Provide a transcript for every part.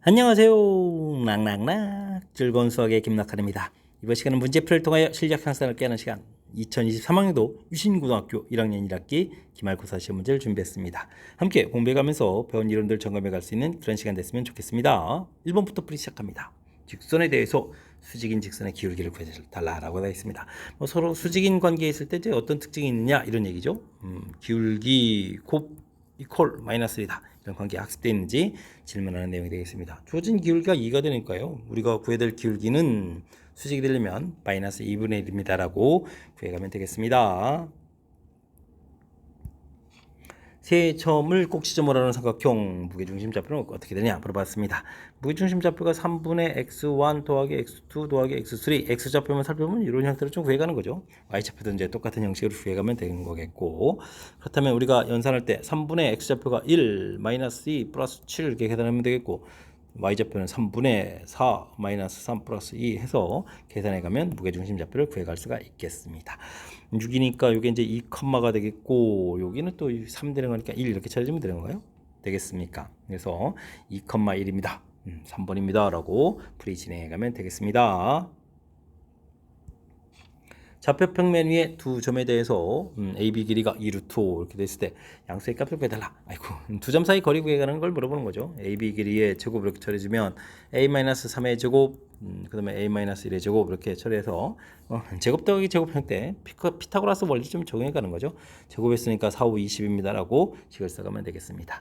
안녕하세요. 낙낙낙 즐거운 수학의 김낙환입니다. 이번 시간은 문제풀이를 통하여 실력 향상을 깨하는 시간 2023학년도 유신고등학교 1학년 1학기 기말고사 시험 문제를 준비했습니다. 함께 공부해가면서 배운 이론들 점검해 갈 수 있는 그런 시간 됐으면 좋겠습니다. 1번부터 풀이 시작합니다. 직선에 대해서 수직인 직선의 기울기를 구해달라라고 되어 있습니다. 서로 수직인 관계에 있을 때 이제 어떤 특징이 있느냐 이런 얘기죠. 기울기 곱 이퀄 마이너스 1이다. 이런 관계 학습되어 있는지 질문하는 내용이 되겠습니다. 주어진 기울기가 2가 되니까요. 우리가 구해야 될 기울기는 수직이 되려면 마이너스 2분의 1입니다. 라고 구해가면 되겠습니다. 세 점을 꼭지점으로 하는 삼각형 무게중심 좌표는 어떻게 되냐 물어봤습니다. 무게중심 좌표가 3분의 x1 더하기 x2 더하기 x3 x좌표만 살펴보면 이런 형태로 좀 구해가는 거죠. y좌표도 이제 똑같은 형식으로 구해가면 되는 거겠고, 그렇다면 우리가 연산할 때 3분의 x좌표가 1 마이너스 2 플러스 7 이렇게 계산하면 되겠고, y좌표는 3분의 4 마이너스 3 플러스 2 해서 계산해 가면 무게중심 좌표를 구해갈 수가 있겠습니다. 6이니까 이게 이제 2, 가 되겠고, 여기는 또 3 되는 거니까 1 이렇게 찾아주면 되는 건가요? 되겠습니까? 그래서 2, 1입니다. 3번입니다. 라고 풀이 진행해 가면 되겠습니다. 좌표 평면 위에 두 점에 대해서 AB 길이가 2루트 5 이렇게 됐을 때 양수의 값을 구해달라. 아이고, 두 점 사이 거리 구해가는 걸 물어보는 거죠. AB 길이의 제곱 이렇게 처리해주면 A-3의 제곱, 그 다음에 A-1의 제곱 이렇게 처리해서 제곱 더하기 제곱 형태 피타고라스 원리 좀 적용해 가는 거죠. 제곱했으니까 4, 5, 20입니다. 라고 식을 써가면 되겠습니다.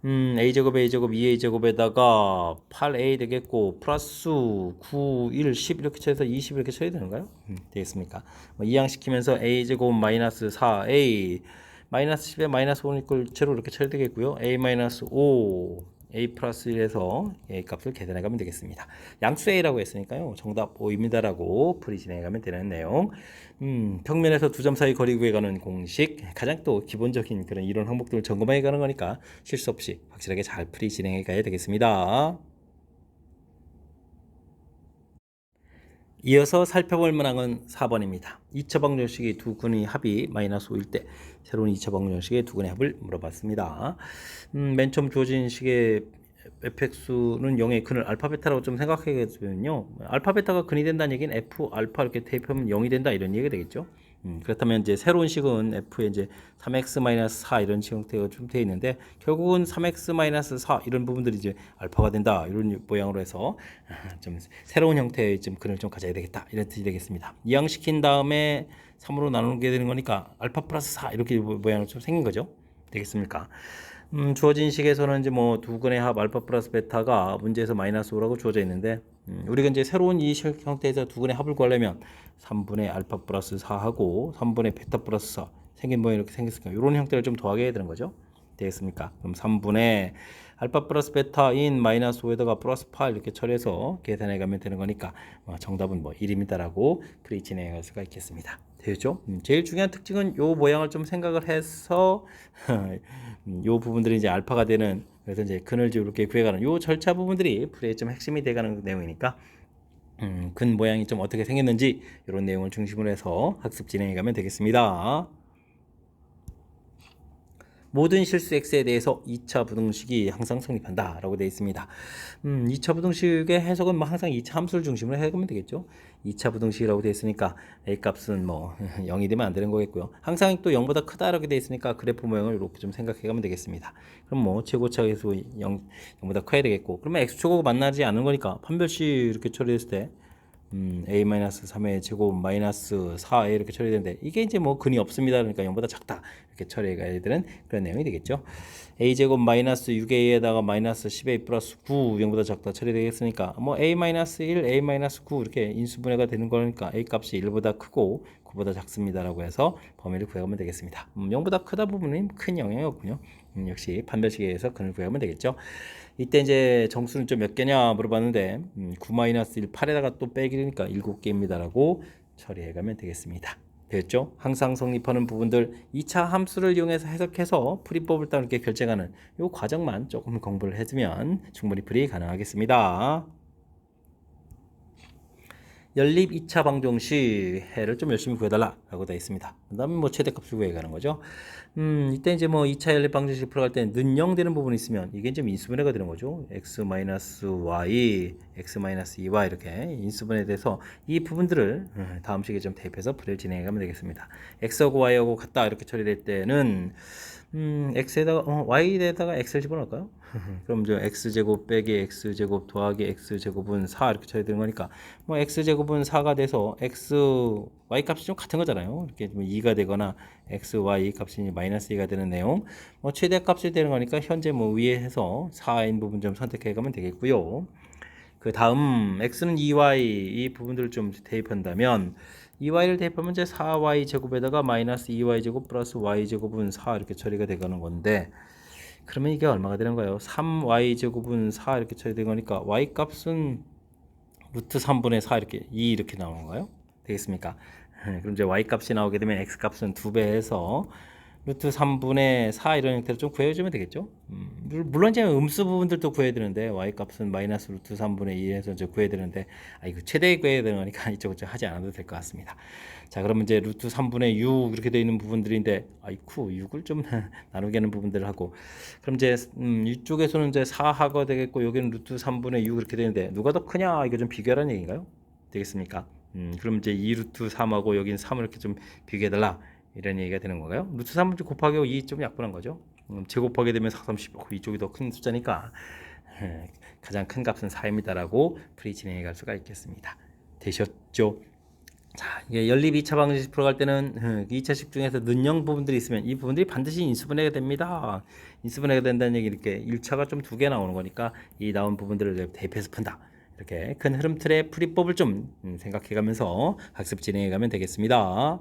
a제곱 a제곱 2a제곱에다가 8a 되겠고, 플러스 9, 1, 10 이렇게 쳐서 20 이렇게 쳐야 되는가요? 되겠습니까? 이항시키면서 a제곱 마이너스 4a 마이너스 10에 마이너스 5를 제로 이렇게 쳐야 되겠고요. a 마이너스 5 a 플러스 1에서 a 값을 계산해 가면 되겠습니다. 양수 a라고 했으니까요. 정답 5입니다. 라고 풀이 진행해 가면 되는 내용. 평면에서 두 점 사이 거리 구해가는 공식, 가장 또 기본적인 그런 이론 항목들을 점검해 가는 거니까 실수 없이 확실하게 잘 풀이 진행해 가야 되겠습니다. 이어서 살펴볼 문항은 4번입니다. 2차 방정식의 두 근의 합이 마이너스 5일 때 새로운 2차 방정식의 두 근의 합을 물어봤습니다. 맨 처음 주어진 식의 fx는 0의 근을 알파 베타라고 좀 생각하겠으면요, 알파 베타가 근이 된다는 얘기는 f 알파 이렇게 대입하면 0이 된다 이런 얘기가 되겠죠. 그렇다면 이제 새로운 식은 f에 이제 3x-4 이런 식 형태가 좀 되어 있는데, 결국은 3x-4 이런 부분들이 이제 알파가 된다 이런 모양으로 해서 좀 새로운 형태의 좀 근을 좀 가져야 되겠다 이런 뜻이 되겠습니다. 이항시킨 다음에 3으로 나누게 되는 거니까 알파 플러스 4 이렇게 모양으로 좀 생긴 거죠. 되겠습니까? 주어진 식에서는 이제 뭐 두 근의 합 알파 플러스 베타가 문제에서 마이너스 5라고 주어져 있는데, 우리가 이제 새로운 이 식 형태에서 두 근의 합을 구하려면 3분의 알파 플러스 4하고 3분의 베타 플러스 4 생긴 모양이 이렇게 생겼으니까 이런 형태를 좀 더하게 해야 되는 거죠. 되겠습니까? 그럼 3분의 알파 플러스 베타인 마이너스 5에다가 플러스 8 이렇게 처리해서 계산해 가면 되는 거니까 정답은 뭐 1입니다라고 풀이 진행해 갈 수가 있겠습니다. 되죠? 제일 중요한 특징은 요 모양을 좀 생각을 해서 요 부분들이 이제 알파가 되는, 그래서 이제 근을 이렇게 구해가는 요 절차 부분들이 풀이의 좀 핵심이 돼가는 내용이니까 근 모양이 좀 어떻게 생겼는지 이런 내용을 중심으로 해서 학습 진행해 가면 되겠습니다. 모든 실수 x에 대해서 2차 부등식이 항상 성립한다 라고 되어 있습니다. 2차 부등식의 해석은 뭐 항상 2차 함수를 중심으로 해가면 되겠죠. 2차 부등식이라고 되어 있으니까 a 값은 뭐 0이 되면 안 되는 거겠고요. 항상 또 0보다 크다 라고 되어 있으니까 그래프 모양을 이렇게 좀 생각해 가면 되겠습니다. 그럼 뭐 최고차에서 0보다 커야 되겠고, 그러면 x축하고 만나지 않은 거니까 판별식 이렇게 처리했을 때 a-3의 제곱 마이너스 4a 이렇게 처리되는데, 이게 이제 뭐 근이 없습니다. 그러니까 0보다 작다 이렇게 처리해 가야 되는 그런 내용이 되겠죠. a 제곱 마이너스 6a에다가 마이너스 10a 플러스 9 0보다 작다 처리되겠으니까 뭐 a 마이너스 1, a 마이너스 9 이렇게 인수분해가 되는 거니까 a 값이 1보다 크고 9보다 작습니다라고 해서 범위를 구해가면 되겠습니다. 0보다 크다 부분은 큰 영향이 없군요. 역시 판별식에 의해서 근을 구해가면 되겠죠. 이때 이제 정수는 좀 몇 개냐 물어봤는데 9-1 8에다가 또 빼기니까 7개입니다 라고 처리해 가면 되겠습니다. 됐죠? 항상 성립하는 부분들 2차 함수를 이용해서 해석해서 풀이법을 따로 이렇게 결정하는 이 과정만 조금 공부를 해두면 충분히 풀이 가능하겠습니다. 연립 2차 방정식 해를 좀 열심히 구해달라라고 되어 있습니다. 그 다음에 뭐 최대값을 구해가는 거죠. 이때 이제 뭐 2차 연립 방정식 풀어갈 때 는영되는 부분이 있으면 이게 이제 인수분해가 되는 거죠. x-y, x-2y 이렇게 인수분해에 대해서 이 부분들을 다음 식에 좀 대입해서 풀이를 진행해 가면 되겠습니다. x하고 y하고 같다 이렇게 처리될 때는 x에다가 y에다가 x를 집어넣을까요? 그럼 저 x제곱 빼기 x제곱 더하기 x제곱은 4 이렇게 처리되는 거니까 뭐 x제곱은 4가 돼서 x y 값이 좀 같은 거잖아요. 이렇게 좀 2가 되거나 x y 값이 마이너스 2가 되는 내용 뭐 최대값이 되는 거니까 현재 뭐 위에 해서 4인 부분 좀 선택해 가면 되겠고요. 그 다음 x는 2y 이 부분들을 좀 대입한다면 2y를 대입하면 이제 4y 제곱에다가 마이너스 2y 제곱 플러스 y 제곱은 4 이렇게 처리가 되가는 건데 그러면 이게 얼마가 되는 거예요? 3y 제곱은 4 이렇게 처리된 거니까 y 값은 루트 3분의 4 이렇게 2 이렇게 나오는 건가요? 되겠습니까? 그럼 이제 y 값이 나오게 되면 x 값은 2배 해서 루트 3분의 4 이런 형태로 좀 구해주면 되겠죠. 물론 이제 음수 부분들도 구해야 되는데 y 값은 마이너스 루트 3분의 2에서 이제 구해야 되는데 이거 최대 구해야 되는 거니까 이쪽은 좀 하지 않아도 될 것 같습니다. 자, 그러면 이제 루트 3분의 6 이렇게 되어 있는 부분들인데 아이쿠 6을 좀 나누게 하는 부분들을 하고 그럼 이제 이쪽에서는 이제 4하가 되겠고 여기는 루트 3분의 6 이렇게 되는데 누가 더 크냐 이거 좀 비교하라는 얘기인가요? 되겠습니까? 그럼 이제 2 루트 3하고 여기는 3을 이렇게 좀 비교해달라 이런 얘기가 되는 건가요? 루트 3을 곱하기 2 좀 약분한 거죠. 제곱하게 되면 4, 30 이쪽이 더 큰 숫자니까 가장 큰 값은 4입니다라고 풀이 진행해 갈 수가 있겠습니다. 되셨죠? 자, 이게 연립 2차 방정식 풀어갈 때는 2차식 중에서 는영 부분들이 있으면 이 부분들이 반드시 인수분해가 됩니다. 인수분해가 된다는 얘기 이렇게 1차가 좀 2개 나오는 거니까 이 나온 부분들을 대입해서 푼다. 이렇게 큰 흐름 틀의 풀이법을 좀 생각해 가면서 학습 진행해 가면 되겠습니다.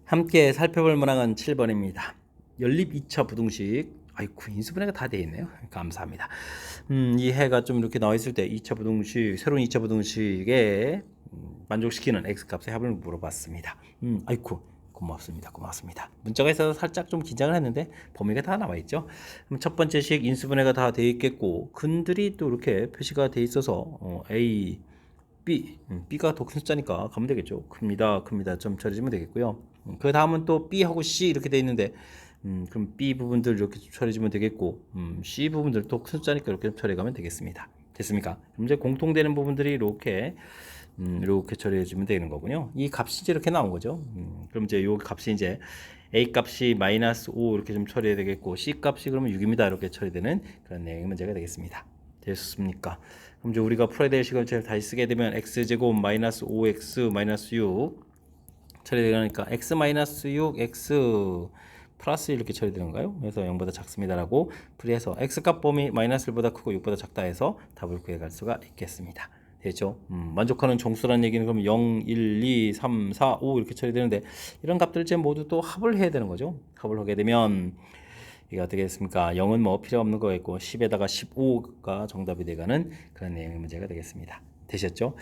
함께 살펴볼 문항은 7번입니다. 연립 2차 부등식. 아이쿠 인수분해가 다 되어 있네요. 감사합니다. 이 해가 좀 이렇게 나와 있을 때 2차 부등식, 새로운 2차 부등식에 만족시키는 x값의 합을 물어봤습니다. 아이쿠 고맙습니다. 고맙습니다. 문자가 있어서 살짝 좀 긴장을 했는데 범위가 다 나와 있죠. 그럼 첫 번째 식 인수분해가 다 되어 있겠고 근들이 또 이렇게 표시가 되어 있어서 A, B, B가 더 큰 숫자니까 가면 되겠죠. 큽니다. 좀 처리해주면 되겠고요. 그 다음은 또 B하고 C 이렇게 돼 있는데 그럼 B 부분들 이렇게 처리해주면 되겠고 C 부분들 또 큰 숫자니까 이렇게 처리해가면 되겠습니다. 됐습니까? 그럼 이제 공통되는 부분들이 이렇게 처리해주면 되는 거군요. 이 값이 이제 이렇게 나온 거죠. 그럼 이제 요 값이 이제 A 값이 마이너스 5 이렇게 좀 처리해야 되겠고 C 값이 그러면 6입니다. 이렇게 처리되는 그런 내용의 문제가 되겠습니다. 됐습니까? 그럼 이제 우리가 풀어야 될 시간을 다시 쓰게 되면 x제곱 마이너스 5x 마이너스 6 처리되니까 x 마이너스 6 x 플러스 이렇게 처리되는가요? 그래서 0보다 작습니다라고 풀이해서 x값 범위 마이너스 1보다 크고 6보다 작다 해서 답을 구해갈 수가 있겠습니다. 되죠? 만족하는 정수라는 얘기는 그럼 0, 1, 2, 3, 4, 5 이렇게 처리되는데 이런 값들 제 모두 또 합을 해야 되는 거죠. 합을 하게 되면 이게 어떻게 됐습니까? 0은 뭐 필요 없는 거겠고 10에다가 15가 정답이 돼가는 그런 내용의 문제가 되겠습니다. 되셨죠?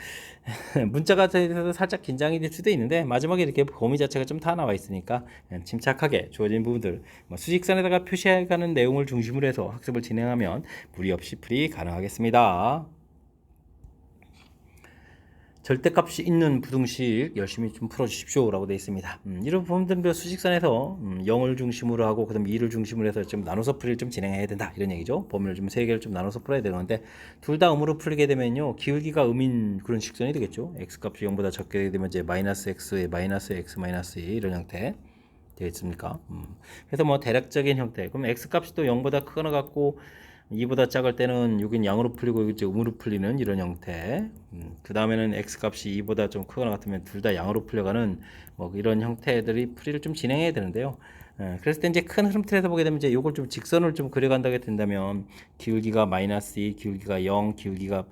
문자가 돼서 살짝 긴장이 될 수도 있는데 마지막에 이렇게 범위 자체가 좀 다 나와 있으니까 침착하게 주어진 부분들 수직선에다가 표시해가는 내용을 중심으로 해서 학습을 진행하면 무리 없이 풀이 가능하겠습니다. 절대값이 있는 부등식 열심히 좀 풀어주십시오 라고 되어 있습니다. 이런 부분들은 수직선에서 0을 중심으로 하고 그 다음 2를 중심으로 해서 좀 나눠서 풀이를 좀 진행해야 된다 이런 얘기죠. 범위를 좀 3개를 좀 나눠서 풀어야 되는데 둘 다 음으로 풀게 되면요 기울기가 음인 그런 식선이 되겠죠. x값이 0보다 적게 되면 이제 마이너스 x에 마이너스 x 마이너스 2 이런 형태 되겠습니까? 그래서 뭐 대략적인 형태 그럼 x값이 또 0보다 크거나 같고 2보다 작을 때는 여긴 양으로 풀리고 이제 음으로 풀리는 이런 형태. 그 다음에는 x값이 2보다 좀 크거나 같으면 둘 다 양으로 풀려가는 뭐 이런 형태들이 풀이를 좀 진행해야 되는데요. 그랬을 때 이제 큰 흐름 틀에서 보게 되면 이제 요걸 좀 직선을 좀 그려간다게 된다면 기울기가 마이너스 2, 기울기가 0, 기울기가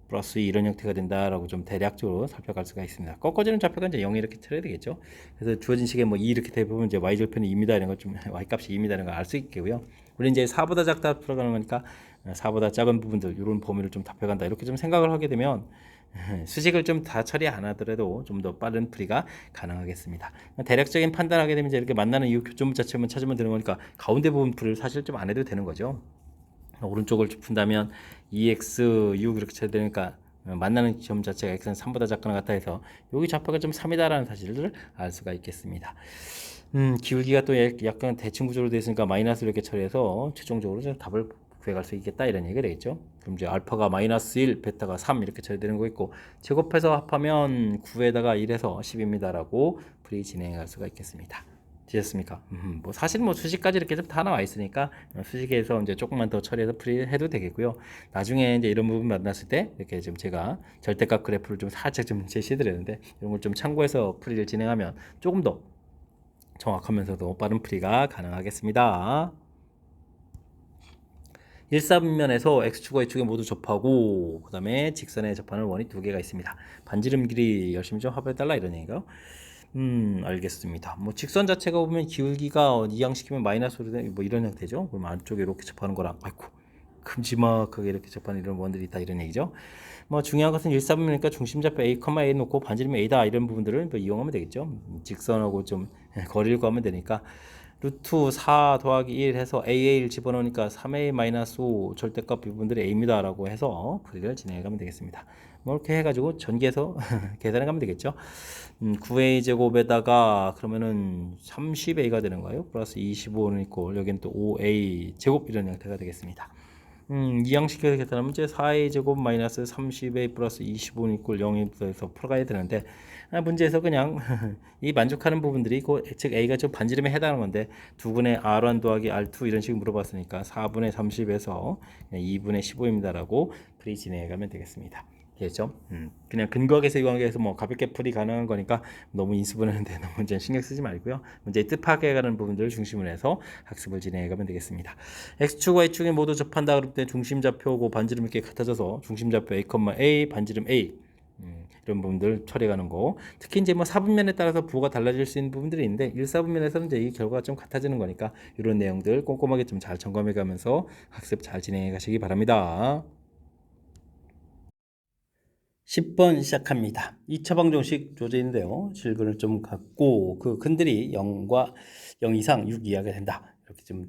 플러스 2 이런 형태가 된다라고 좀 대략적으로 살펴갈 수가 있습니다. 꺾어지는 좌표가 이제 0 이렇게 틀어야 되겠죠. 그래서 주어진 식에 뭐 2 이렇게 대보면 이제 y절편이 2입니다 이런 걸좀 y값이 2입니다 이런 걸 알 수 있겠고요. 우리 이제 4보다 작다 풀어가는 거니까 4보다 작은 부분들 이런 범위를 좀 답해간다 이렇게 좀 생각을 하게 되면 수식을 좀 다 처리 안 하더라도 좀 더 빠른 풀이가 가능하겠습니다. 대략적인 판단하게 되면 이제 이렇게 만나는 이 교점부 자체만 찾으면 되는 거니까 가운데 부분 풀이를 사실 좀 안 해도 되는 거죠. 오른쪽을 푼다면 2x 6 이렇게 쳐야 되니까 만나는 점 자체가 x는 3보다 작거나 같다 해서 여기 좌표가 좀 3이다라는 사실을 알 수가 있겠습니다. 기울기가 또 약간 대칭 구조로 되어 있으니까 마이너스를 이렇게 처리해서 최종적으로 좀 답을 구해갈 수 있겠다 이런 얘기가 되겠죠. 그럼 이제 알파가 마이너스 1, 베타가 3 이렇게 처리되는 거 있고 제곱해서 합하면 9에다가 1에서 10입니다라고 풀이 진행할 수가 있겠습니다. 되셨습니까? 뭐 사실 뭐 수식까지 이렇게 좀 다 나와 있으니까 수식에서 이제 조금만 더 처리해서 풀이해도 되겠고요. 나중에 이제 이런 부분 만났을 때 이렇게 좀 제가 절대값 그래프를 좀 살짝 좀 제시드렸는데 이런 걸 좀 참고해서 풀이를 진행하면 조금 더 정확하면서도 빠른 풀이가 가능하겠습니다. 1사분면에서 x축과 y축에 모두 접하고 그 다음에 직선에 접하는 원이 두 개가 있습니다. 반지름 길이 열심히 좀 합해달라 이런 얘기가요. 알겠습니다. 뭐 직선 자체가 보면 기울기가 이항시키면 마이너스로 된 뭐 이런 형태죠. 그럼 안쪽에 이렇게 접하는 거랑 아이고 큼지막하게 이렇게 접하는 이런 원들이 있다 이런 얘기죠. 뭐 중요한 것은 1사분면이니까 중심좌표 a, a 놓고 반지름이 a다 이런 부분들을 이용하면 되겠죠. 직선하고 좀 거리를 구하면 되니까 루트 4 더하기 1 해서 AA를 집어넣으니까 3A-5 절대값 부분들이 A입니다 라고 해서 풀이를 진행해 가면 되겠습니다. 뭐 이렇게 해가지고 전개해서 계산해 가면 되겠죠. 9A 제곱에다가 그러면은 30A가 되는 거예요. 플러스 25는 있고 여기는 또 5A 제곱 이런 형태가 되겠습니다. 이 양식에서 계산하면 이제 4A 제곱 마이너스 30A 플러스 25는 있고 0에서 풀어가야 되는데 문제에서 그냥 이 만족하는 부분들이 즉 A가 좀 반지름에 해당하는 건데 두분의 R1 더하기 R2 이런 식으로 물어봤으니까 4분의 30에서 2분의 15입니다 라고 풀이 진행해 가면 되겠습니다. 되겠죠? 그냥 근거학에서 이관계에서 뭐 가볍게 풀이 가능한 거니까 너무 인수분해하는데 너무 문제 신경 쓰지 말고요. 문제의 뜻 파악해가는 부분들을 중심으로 해서 학습을 진행해가면 되겠습니다. x축, y축에 모두 접한다 그럴 때 중심좌표고 반지름 이렇게 같아져서 중심좌표 a, a, 반지름 a 이런 부분들 처리하는 거. 특히 이제 뭐 사분면에 따라서 부호가 달라질 수 있는 부분들이 있는데 1사분면에서는 이제 이 결과가 좀 같아지는 거니까 이런 내용들 꼼꼼하게 좀 잘 점검해가면서 학습 잘 진행해 가시기 바랍니다. 10번 시작합니다. 2차 방정식 조제인데요. 실근을 좀 갖고 그 근들이 0과 0 이상 6 이하가 된다. 이렇게 좀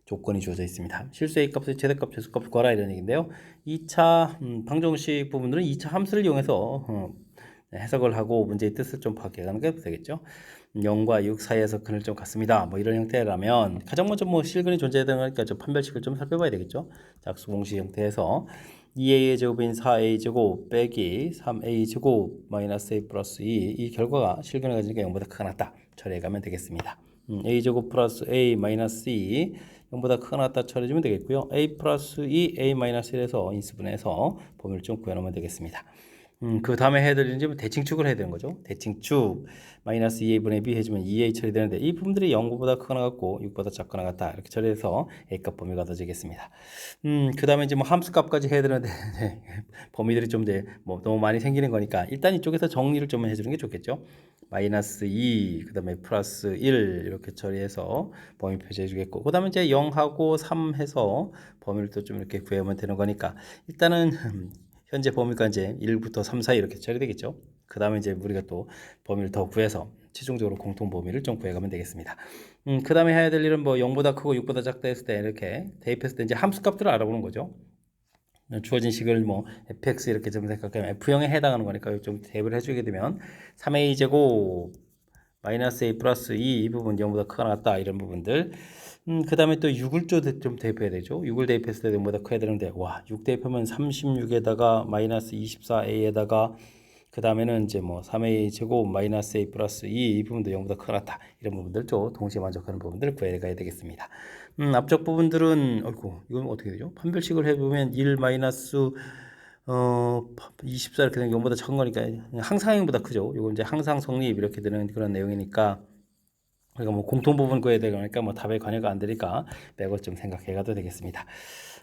조건이 주어져 있습니다. 실수 A값의 최대값, 최소값을 구하라 이런 얘기인데요. 2차 방정식 부분들은 2차 함수를 이용해서 해석을 하고 문제의 뜻을 좀 파악해가는 게 되겠죠. 0과 6 사이에서 근을 좀 갖습니다. 뭐 이런 형태라면 가장 먼저 뭐 실근이 존재하는 거니까 좀 판별식을 좀 살펴봐야 되겠죠. 작수 공식 형태에서 2a의 제곱인 4a 제곱 빼기 3a 제곱 마이너스 a 플러스 2 이 결과가 실근을 가지니까 0보다 크거나 같다 처리해 가면 되겠습니다. a 제곱 플러스 a 마이너스 2 0보다 크거나 같다 처리해주면 되겠고요. a 플러스 2 a 마이너스 1에서 인수분해서 범위를 좀 구해놓으면 되겠습니다. 그 다음에 해드리는 지 대칭축을 해야 되는 거죠. 대칭축 마이너스 2a분의 b 해주면 2a 처리되는데 이 부분들이 0보다 크거나 같고 6보다 작거나 같다 이렇게 처리해서 a값 범위가 얻어지겠습니다. 그 다음에 이제 뭐 함수값까지 해야 되는데 범위들이 좀 이제 뭐 너무 많이 생기는 거니까 일단 이쪽에서 정리를 좀 해주는 게 좋겠죠. 마이너스 2, 그 다음에 플러스 1 이렇게 처리해서 범위 표시해 주겠고 그 다음에 이제 0하고 3 해서 범위를 또 좀 이렇게 구해오면 되는 거니까 일단은 현재 범위가 이제 1부터 3 사이 이렇게 처리되겠죠. 그 다음에 이제 우리가 또 범위를 더 구해서 최종적으로 공통 범위를 좀 구해가면 되겠습니다. 그 다음에 해야 될 일은 뭐 0보다 크고 6보다 작다 했을 때 이렇게 대입했을 때 이제 함수값들을 알아보는 거죠. 주어진 식을 뭐 fx 이렇게 좀 생각하면 f형에 해당하는 거니까 좀 대입을 해주게 되면 3a 제곱 마이너스 a 플러스 2 이 부분 0보다 크거나 같다 이런 부분들 그 다음에 또 6을 좀 대입해야 되죠. 6을 대입했을 때 0보다 커야 되는데 와 6 대입하면 36에다가 마이너스 24a에다가 그 다음에는 이제 뭐 3a 제곱 마이너스 a 플러스 2 이 부분도 0보다 크거나 같다 이런 부분들 좀 동시에 만족하는 부분들을 구해가야 되겠습니다. 앞쪽 부분들은 어이구 이건 어떻게 되죠? 판별식을 해보면 1 마이너스 24 이렇게 되는 0보다 작은 거니까 항상형보다 크죠. 이거 이제 항상 성립 이렇게 되는 그런 내용이니까 우리가 뭐 공통 부분 구해야 되니까 뭐 답에 관여가 안 되니까 빼고 좀 생각해 가도 되겠습니다.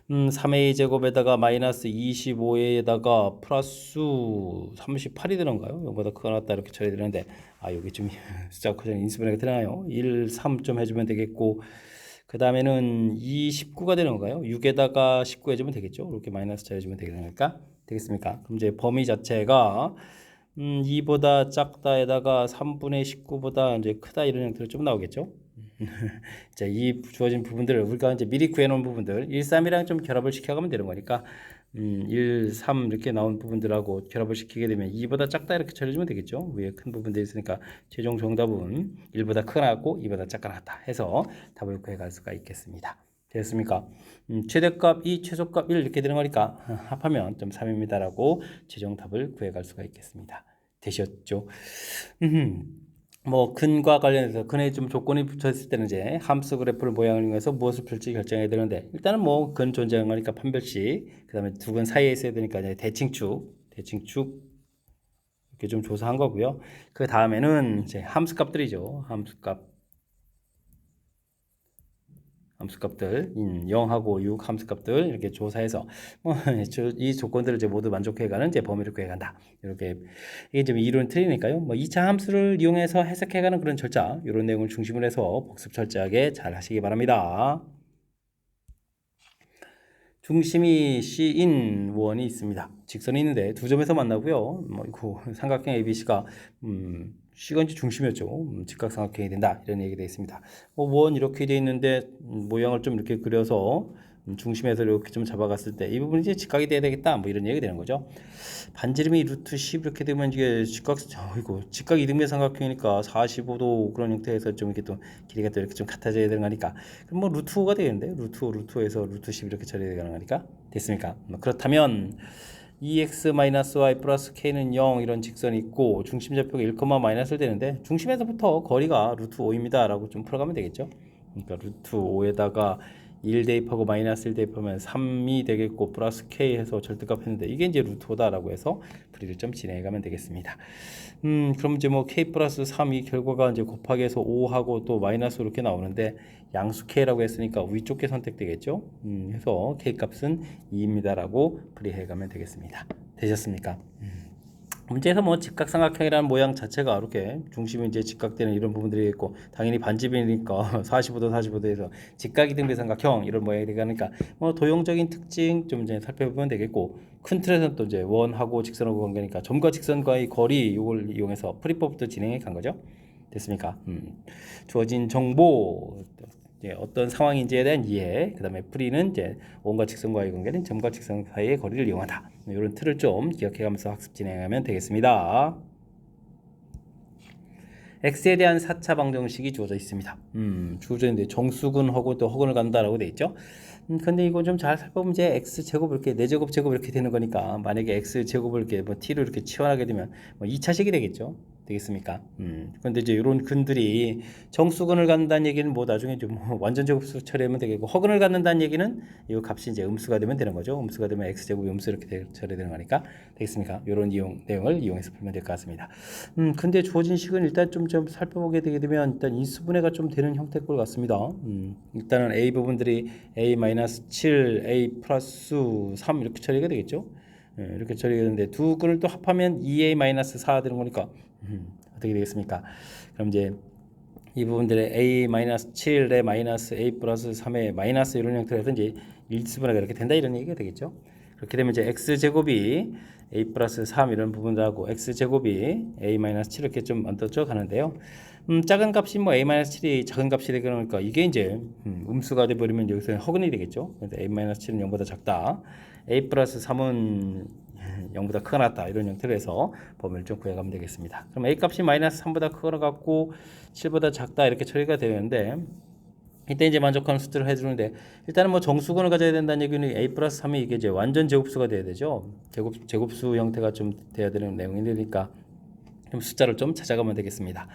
3a 제곱에다가 마이너스 25에다가 플러스 38이 되는가요? 0보다 크거나 같다 이렇게 처리 되는데 여기 좀 숫자 커져 인수분해가 되나요? 1, 3 좀 해주면 되겠고 그 다음에는 29가 되는 건가요? 6에다가 19 해주면 되겠죠? 이렇게 마이너스 처리해주면 되겠습니까? 그럼 이제 범위 자체가 2보다 작다에다가 3분의 19보다 이제 크다 이런 형태로 좀 나오겠죠? 자, 이 주어진 부분들을 우리가 이제 미리 구해놓은 부분들 1, 3이랑 좀 결합을 시켜가면 되는 거니까 1, 3 이렇게 나온 부분들하고 결합을 시키게 되면 2보다 작다 이렇게 처리해주면 되겠죠. 위에 큰 부분들이 있으니까 최종 정답은 1보다 크거나 같고 2보다 작거나 같다 해서 답을 구해갈 수가 있겠습니다. 되었습니까? 최대값 2, 최소값 1 이렇게 되는 거니까 합하면 좀 3입니다라고 최종 답을 구해갈 수가 있겠습니다. 되셨죠? 뭐 근과 관련해서 근에 좀 조건이 붙어있을 때는 이제 함수 그래프를 모양을 이용해서 무엇을 풀지 결정해야 되는데 일단은 뭐 근 존재하는 거니까 판별식 그 다음에 두 근 사이에 있어야 되니까 이제 대칭축 이렇게 좀 조사한 거고요. 그 다음에는 이제 함수값들이죠. 함수값들 0하고 6 함수값들 이렇게 조사해서 이 조건들을 이제 모두 만족해가는 이제 범위를 구해간다. 이렇게 이게 좀 이론 틀리니까요. 뭐 2차 함수를 이용해서 해석해가는 그런 절차 이런 내용을 중심으로 해서 복습 철저하게 잘 하시기 바랍니다. 중심이 C인 원이 있습니다. 직선이 있는데 두 점에서 만나고요. 뭐 삼각형 ABC가 C가 이제 중심이었죠. 직각삼각형이 된다 이런 얘기가 되어 있습니다. 원 이렇게 되어 있는데 모양을 좀 이렇게 그려서 중심에서 이렇게 좀 잡아갔을 때 이 부분이 이제 직각이 돼야 되겠다 뭐 이런 얘기가 되는 거죠. 반지름이 루트 10 이렇게 되면 이게 직각 이등변 삼각형이니까 45도 그런 형태에서 좀 이렇게 또 길이가 또 이렇게 좀 같아져야 되는 거니까 그럼 뭐 루트 5가 되겠는데 루트 5에서 루트 10 이렇게 처리되는 거니까 됐습니까? 그렇다면 2x-y 플러스 k는 0 이런 직선이 있고 중심 좌표가 1, 마이너스를 되는데 중심에서부터 거리가 루트 5입니다 라고 좀 풀어가면 되겠죠. 그러니까 루트 5에다가 1 대입하고 마이너스 1 대입하면 3이 되겠고 플러스 k 해서 절대값 했는데 이게 이제 루트 5다라고 해서 풀이를 좀 진행해 가면 되겠습니다. 그럼 이제 뭐 k 플러스 3이 결과가 이제 곱하기 해서 5하고 또 마이너스 이렇게 나오는데 양수 k라고 했으니까 위쪽 게 선택되겠죠. 해서 k 값은 2입니다라고 풀이해 가면 되겠습니다. 되셨습니까? 문제에서 뭐 직각삼각형이라는 모양 자체가 이렇게 중심이 이제 직각되는 이런 부분들이 있고 당연히 반지름이니까 45도 45도에서 직각이등변 삼각형 이런 모양이 되니까 뭐 도형적인 특징 좀 이제 살펴보면 되겠고 큰 틀에서는 또 이제 원하고 직선하고 관계니까 점과 직선과의 거리 이걸 이용해서 풀이법부터 진행해 간 거죠. 됐습니까? 주어진 정보 어떤 상황인지에 대한 이해, 그 다음에 풀이는 이제 원과 직선과의 관계는 점과 직선 사이의 거리를 이용하다. 이런 틀을 좀 기억해가면서 학습 진행하면 되겠습니다. x에 대한 4차 방정식이 주어져 있습니다. 주어져 있는데 정수근하고 또 허근을 간다라고 돼 있죠. 근데 이거 좀 잘 살펴보면 이제 x제곱 이렇게 4제곱 제곱 이렇게 되는 거니까 만약에 x제곱을 이렇게 뭐 t로 이렇게 치환하게 되면 뭐 2차식이 되겠죠. 되겠습니까? 근데 이제 이런 근들이 정수근을 갖는다는 얘기는 뭐 나중에 좀 완전 제곱수 처리하면 되겠고 허근을 갖는다는 얘기는 이 값이 이제 음수가 되면 되는 거죠. 음수가 되면 x제곱이 음수 이렇게 처리되는 거니까 되겠습니까? 이런 내용을 이용해서 풀면 될 것 같습니다. 근데 주어진 식은 일단 좀 살펴보게 되게 되면 일단 인수분해가 좀 되는 형태일 것 같습니다. 일단은 a 부분들이 a-7, a 플러스 3 이렇게 처리가 되겠죠. 이렇게 처리가 되는데 두 근을 또 합하면 2a-4 되는 거니까 어떻게 되겠습니까? 그럼 이제 이 부분들의 a-7에 마이너스 a 플러스 3에 마이너스 이런 형태로 해서 이제 일수분해가 이렇게 된다 이런 얘기가 되겠죠. 그렇게 되면 이제 x제곱이 a 플러스 3 이런 부분들하고 x제곱이 a-7 이렇게 좀 얹어져 가는데요. 작은 값이 뭐 a-7이 작은 값이 되게 그러니까 이게 이제 음수가 돼버리면 여기서 허근이 되겠죠. 그래서 a-7은 0보다 작다. a 플러스 3은 0보다 크거나 같다 이런 형태로 해서 범위를 좀 구해가면 되겠습니다. 그럼 a 값이 마이너스 3보다 크거나 같고 7보다 작다 이렇게 처리가 되는데 이때 이제 만족하는 수들을 해주는데 일단은 뭐 정수근을 가져야 된다는 얘기는 a 플러스 3이 이게 이제 완전 제곱수가 돼야 되죠. 제곱수 형태가 좀 돼야 되는 내용이니까 좀 숫자를 좀 찾아가면 되겠습니다.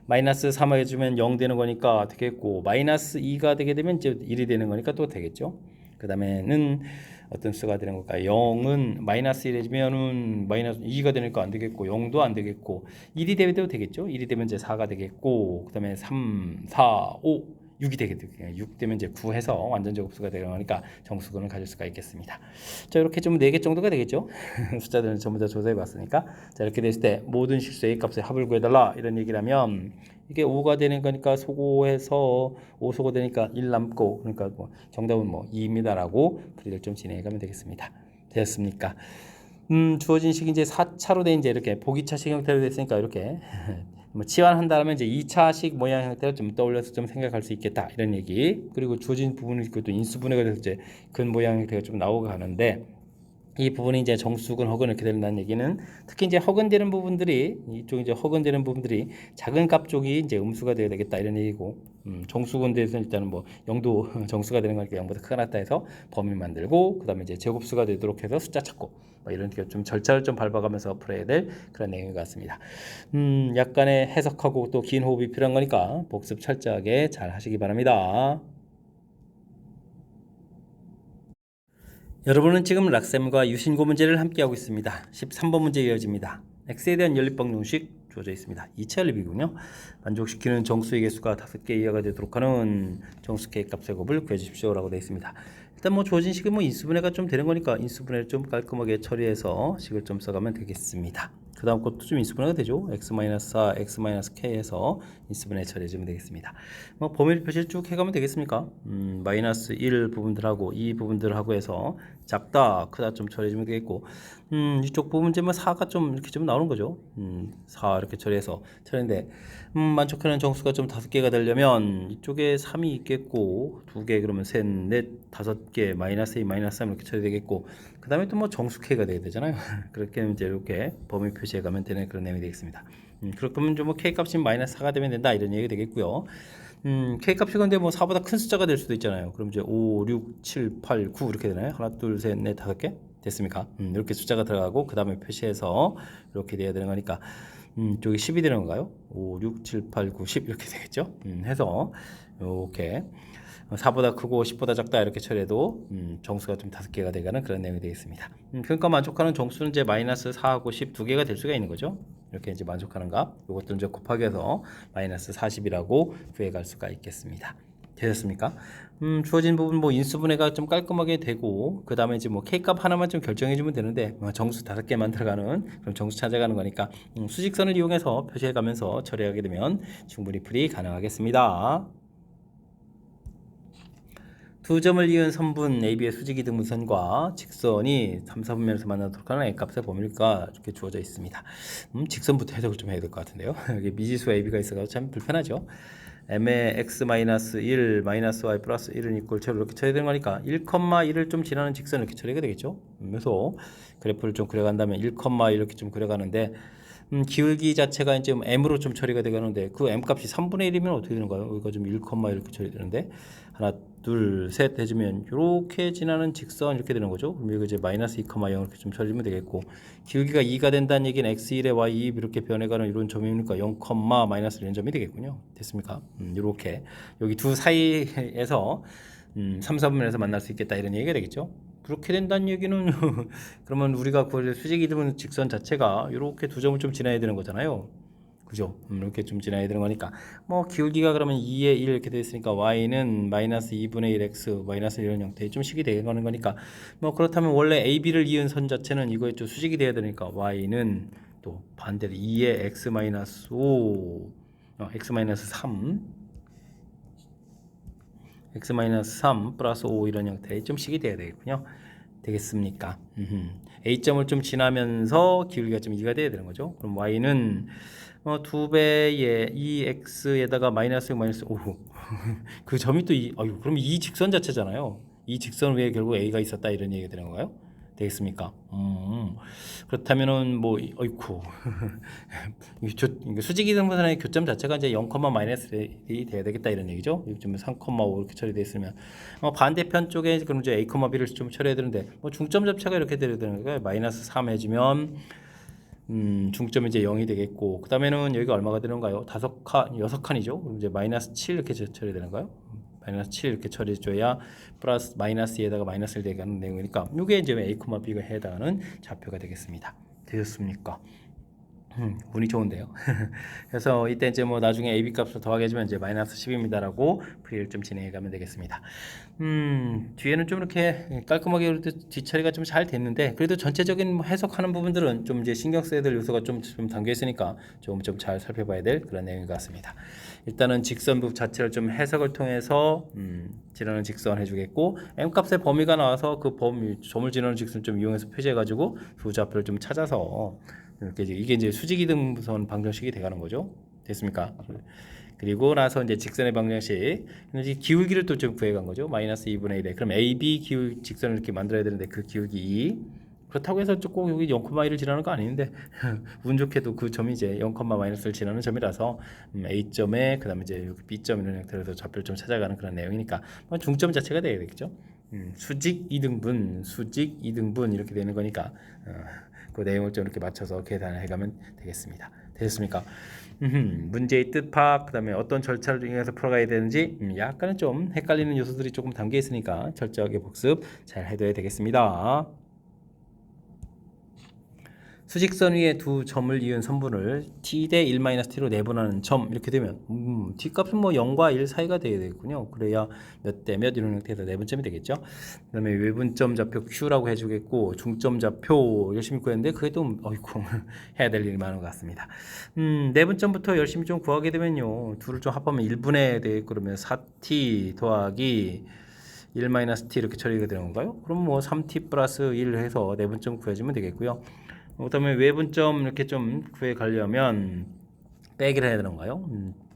마이너스 3을 해주면 0 되는 거니까 되겠고 마이너스 2가 되게 되면 이제 1이 되는 거니까 또 되겠죠. 그 다음에는 어떤 수가 되는 걸까요? 0은 마이너스 1 해주면은 마이너스 2가 되니까 안 되겠고 0도 안 되겠고 1이 되도 되겠죠. 1이 되면 이제 4가 되겠고 그 다음에 3, 4, 5 6이 되겠죠. 6 되면 이제 9 해서 완전 제곱수가 되는 거니까 정수근을 가질 수가 있겠습니다. 자, 이렇게 좀 4개 정도가 되겠죠. 숫자들은 전부 다 조사해 봤으니까. 자, 이렇게 됐을 때 모든 실수 A 값의 합을 구해달라 이런 얘기를 하면 이게 5가 되는 거니까 소고해서 5 소고되니까 1 남고 그러니까 뭐 정답은 뭐 2입니다라고 풀이를 좀 진행해 가면 되겠습니다. 되었습니까? 주어진 식이 이제 4차로 돼 이제 이렇게 보기차식 형태로 됐으니까 이렇게 뭐 치환한다면 이제 2차식 모양 형태를 좀 떠올려서 좀 생각할 수 있겠다 이런 얘기. 그리고 주어진 부분이 있고 또 인수분해가 돼서 이제 근 모양 형태가 좀 나오고 하는데 이 부분이 이제 정수근 허근 이렇게 된다는 얘기는 특히 이제 허근되는 부분들이 이쪽 이제 허근되는 부분들이 작은 값 쪽이 이제 음수가 되어야 되겠다 이런 얘기고 정수근대에서는 일단은 뭐 0도 정수가 되는 거니까 0보다 크가 낫다 해서 범위 만들고 그다음에 이제 제곱수가 되도록 해서 숫자 찾고 뭐 이런 좀 절차를 좀 밟아가면서 풀어야 될 그런 내용인 것 같습니다. 약간의 해석하고 또 긴 호흡이 필요한 거니까 복습 철저하게 잘 하시기 바랍니다. 여러분은 지금 락셈과 유신고 문제를 함께하고 있습니다. 13번 문제 이어집니다. x에 대한 연립 방정식 주어져 있습니다. 2차 연립이군요. 만족시키는 정수의 개수가 5개 이하가 되도록 하는 정수 K 값의 곱을 구해주십시오 라고 되어 있습니다. 일단 뭐 주어진 식은 뭐 인수분해가 좀 되는 거니까 인수분해를 좀 깔끔하게 처리해서 식을 좀 써가면 되겠습니다. 그 다음 것도 좀 인수분해가 되죠. x-4, x-k에서 인수분해 처리해주면 되겠습니다. 뭐 범위를 표시를 쭉 해가면 되겠습니까? 마이너스 1 부분들하고 2 부분들하고 해서 작다, 크다 좀 처리해주면 되겠고 이쪽 부분 이제 뭐 4가 좀 이렇게 좀 나오는 거죠. 4 이렇게 처리해서 처리인데 만족하는 정수가 좀 5개가 되려면 이쪽에 3이 있겠고 2개 그러면 셋, 넷, 5개 마이너스 2, 마이너스 3 이렇게 처리되겠고 그 다음에 또 뭐 정수 K가 돼야 되잖아요. 그렇게 이제 이렇게 범위 표시해 가면 되는 그런 내용이 되겠습니다. 그렇게 하면 좀 뭐 K 값이 마이너스 4가 되면 된다 이런 얘기가 되겠고요. K 값이 근데 뭐 4보다 큰 숫자가 될 수도 있잖아요. 그럼 이제 5, 6, 7, 8, 9 이렇게 되나요? 하나, 둘, 셋, 넷, 5개 됐습니까? 이렇게 숫자가 들어가고 그 다음에 표시해서 이렇게 돼야 되는 거니까 저기 10이 되는 건가요? 5, 6, 7, 8, 9, 10 이렇게 되겠죠? 해서 이렇게 4보다 크고 10보다 작다 이렇게 처리해도 정수가 좀 5개가 되가는 그런 내용이 되겠습니다. 그러니까 만족하는 정수는 이제 마이너스 4하고 10 2개가 될 수가 있는 거죠. 이렇게 이제 만족하는 값 이것도 이제 곱하기해서 마이너스 40이라고 구해갈 수가 있겠습니다. 되셨습니까? 주어진 부분 뭐 인수분해가 좀 깔끔하게 되고 그 다음에 이제 뭐 K값 하나만 좀 결정해주면 되는데 정수 5개만 들어가는 그럼 정수 찾아가는 거니까 수직선을 이용해서 표시해가면서 처리하게 되면 충분히 풀이 가능하겠습니다. 두 점을 이은 선분 AB의 수직이 등분선과 직선이 3, 4분면에서 만나도록 하는 A값의 범위가 이렇게 주어져 있습니다. 직선부터 해석을 좀 해야 될 것 같은데요. 여기 미지수 AB가 있어서 참 불편하죠. m의 x-1 마이너스 y 플러스 1은 이꼴 제로 이렇게 처리되는 거니까 1,1을 좀 지나는 직선 이렇게 처리가 되겠죠. 그래서 그래프를 좀 그려간다면 1,1 이렇게 좀 그려가는데 기울기 자체가 이제 m으로 좀 처리가 되가는데 그 m 값이 3분의 1이면 어떻게 되는가요? 여기가 좀 1, 이렇게 처리되는데 하나, 둘, 셋 해주면 이렇게 지나는 직선 이렇게 되는 거죠. 그럼 여기 이제 마이너스 2, 0 이렇게 좀 처리하면 되겠고 기울기가 2가 된다는 얘기는 x1에 y2 이렇게 변해가는 이런 점이니까 0, 마이너스 이런 점이 되겠군요. 됐습니까? 이렇게 여기 두 사이에서 3, 4분면에서 만날 수 있겠다 이런 얘기가 되겠죠. 그렇게 된다는 얘기는 그러면 우리가 그 수직 이등분 직선 자체가 이렇게 두 점을 좀 지나야 되는 거잖아요. 그죠? 이렇게 좀 지나야 되는 거니까 뭐 기울기가 그러면 2에 1 이렇게 되어 있으니까 y는 마이너스 2분의 1 x 마이너스 이런 형태의 좀 식이 되는 거니까 뭐 그렇다면 원래 AB를 이은 선 자체는 이거에 좀 수직이 돼야 되니까 y는 또 반대로 2에 x 마이너스 5 x 마이너스 3 x-3 플러스 5 이런 형태의 좀 식이 돼야 되겠군요. 되겠습니까? A점을 좀 지나면서 기울기가 좀 2가 돼야 되는 거죠. 그럼 Y는 2배의 2x에다가 마이너스 5 그 점이 또 그럼 이 직선 자체잖아요. 이 직선 위에 결국 A가 있었다 이런 얘기가 되는 건가요? 되겠습니까? 그렇다면은 뭐 어이쿠 수직이 등분선의 교점 자체가 이제 0, 마이너스 1이 돼야 되겠다 이런 얘기죠. 요즘에 3,5 이렇게 처리되어 있으면 반대편 쪽에 그럼 이제 A, B를 좀 처리해야 되는데 뭐 중점 접차가 이렇게 돼야 되는 거예요. 마이너스 3 해주면 중점이 이제 0이 되겠고 그 다음에는 여기가 얼마가 되는가요? 6칸이죠. 그럼 이제 마이너스 7 이렇게 처리되는가요? 마이너스 7 이렇게 처리해줘야 플러스 마이너스 2에다가 마이너스를 대하는 내용이니까 이게 이제 A, B가 해당하는 좌표가 되겠습니다. 되셨습니까? 운이 좋은데요. 그래서 이때 이제 뭐 나중에 AB 값을 더하게 해주면 이제 마이너스 10입니다라고 풀이를 좀 진행해 가면 되겠습니다. 뒤에는 좀 이렇게 깔끔하게 그래도 뒤처리가 좀 잘 됐는데 그래도 전체적인 해석하는 부분들은 좀 이제 신경 써야 될 요소가 좀 담겨 있으니까 좀 잘 살펴봐야 될 그런 내용인 것 같습니다. 일단은 직선부 자체를 좀 해석을 통해서 지나는 직선 해주겠고 M 값의 범위가 나와서 그 범위 점을 지나는 직선 좀 이용해서 표시해가지고 두 좌표를 좀 찾아서 이렇게 이게 이제 수직이등분 방정식이 돼가는 거죠. 됐습니까? 그리고 나서 이제 직선의 방정식, 이제 기울기를 또 좀 구해간 거죠. 마이너스 2분의 1에. 그럼 AB 직선을 이렇게 만들어야 되는데 그 기울기 2. 그렇다고 해서 꼭 여기 0,1을 지나는 거 아닌데 운 좋게도 그 점이 이제 0, 마이너스를 지나는 점이라서 A점에 그다음에 이제 여기 B점 이런 형태로 좌표를 좀 찾아가는 그런 내용이니까 중점 자체가 돼야 되겠죠. 수직 2등분, 수직 2등분 이렇게 되는 거니까 그 내용을 좀 이렇게 맞춰서 계산을 해가면 되겠습니다. 되셨습니까? 문제의 뜻 파악, 그다음에 어떤 절차를 이용해서 풀어가야 되는지 약간은 좀 헷갈리는 요소들이 조금 담겨 있으니까 철저하게 복습 잘 해둬야 되겠습니다. 수직선 위에 두 점을 이은 선분을 t 대 1-t로 내분하는 점 이렇게 되면 t 값은 뭐 0과 1 사이가 되어야 되겠군요. 그래야 몇 대 몇 이런 형태에서 내분점이 되겠죠. 그 다음에 외분점 좌표 q라고 해주겠고 중점 좌표 열심히 구했는데 그게 또 어이쿠 해야 될 일이 많은 것 같습니다. 내분점부터 열심히 좀 구하게 되면요. 둘을 좀 합하면 1분의 되겠고 그러면 4t 더하기 1-t 이렇게 처리가 되는 건가요? 그럼 뭐 3t 플러스 1 해서 내분점 구해주면 되겠고요. 그다음에 외분점 이렇게 좀 구해 가려면 빼기를 해야 되는가요?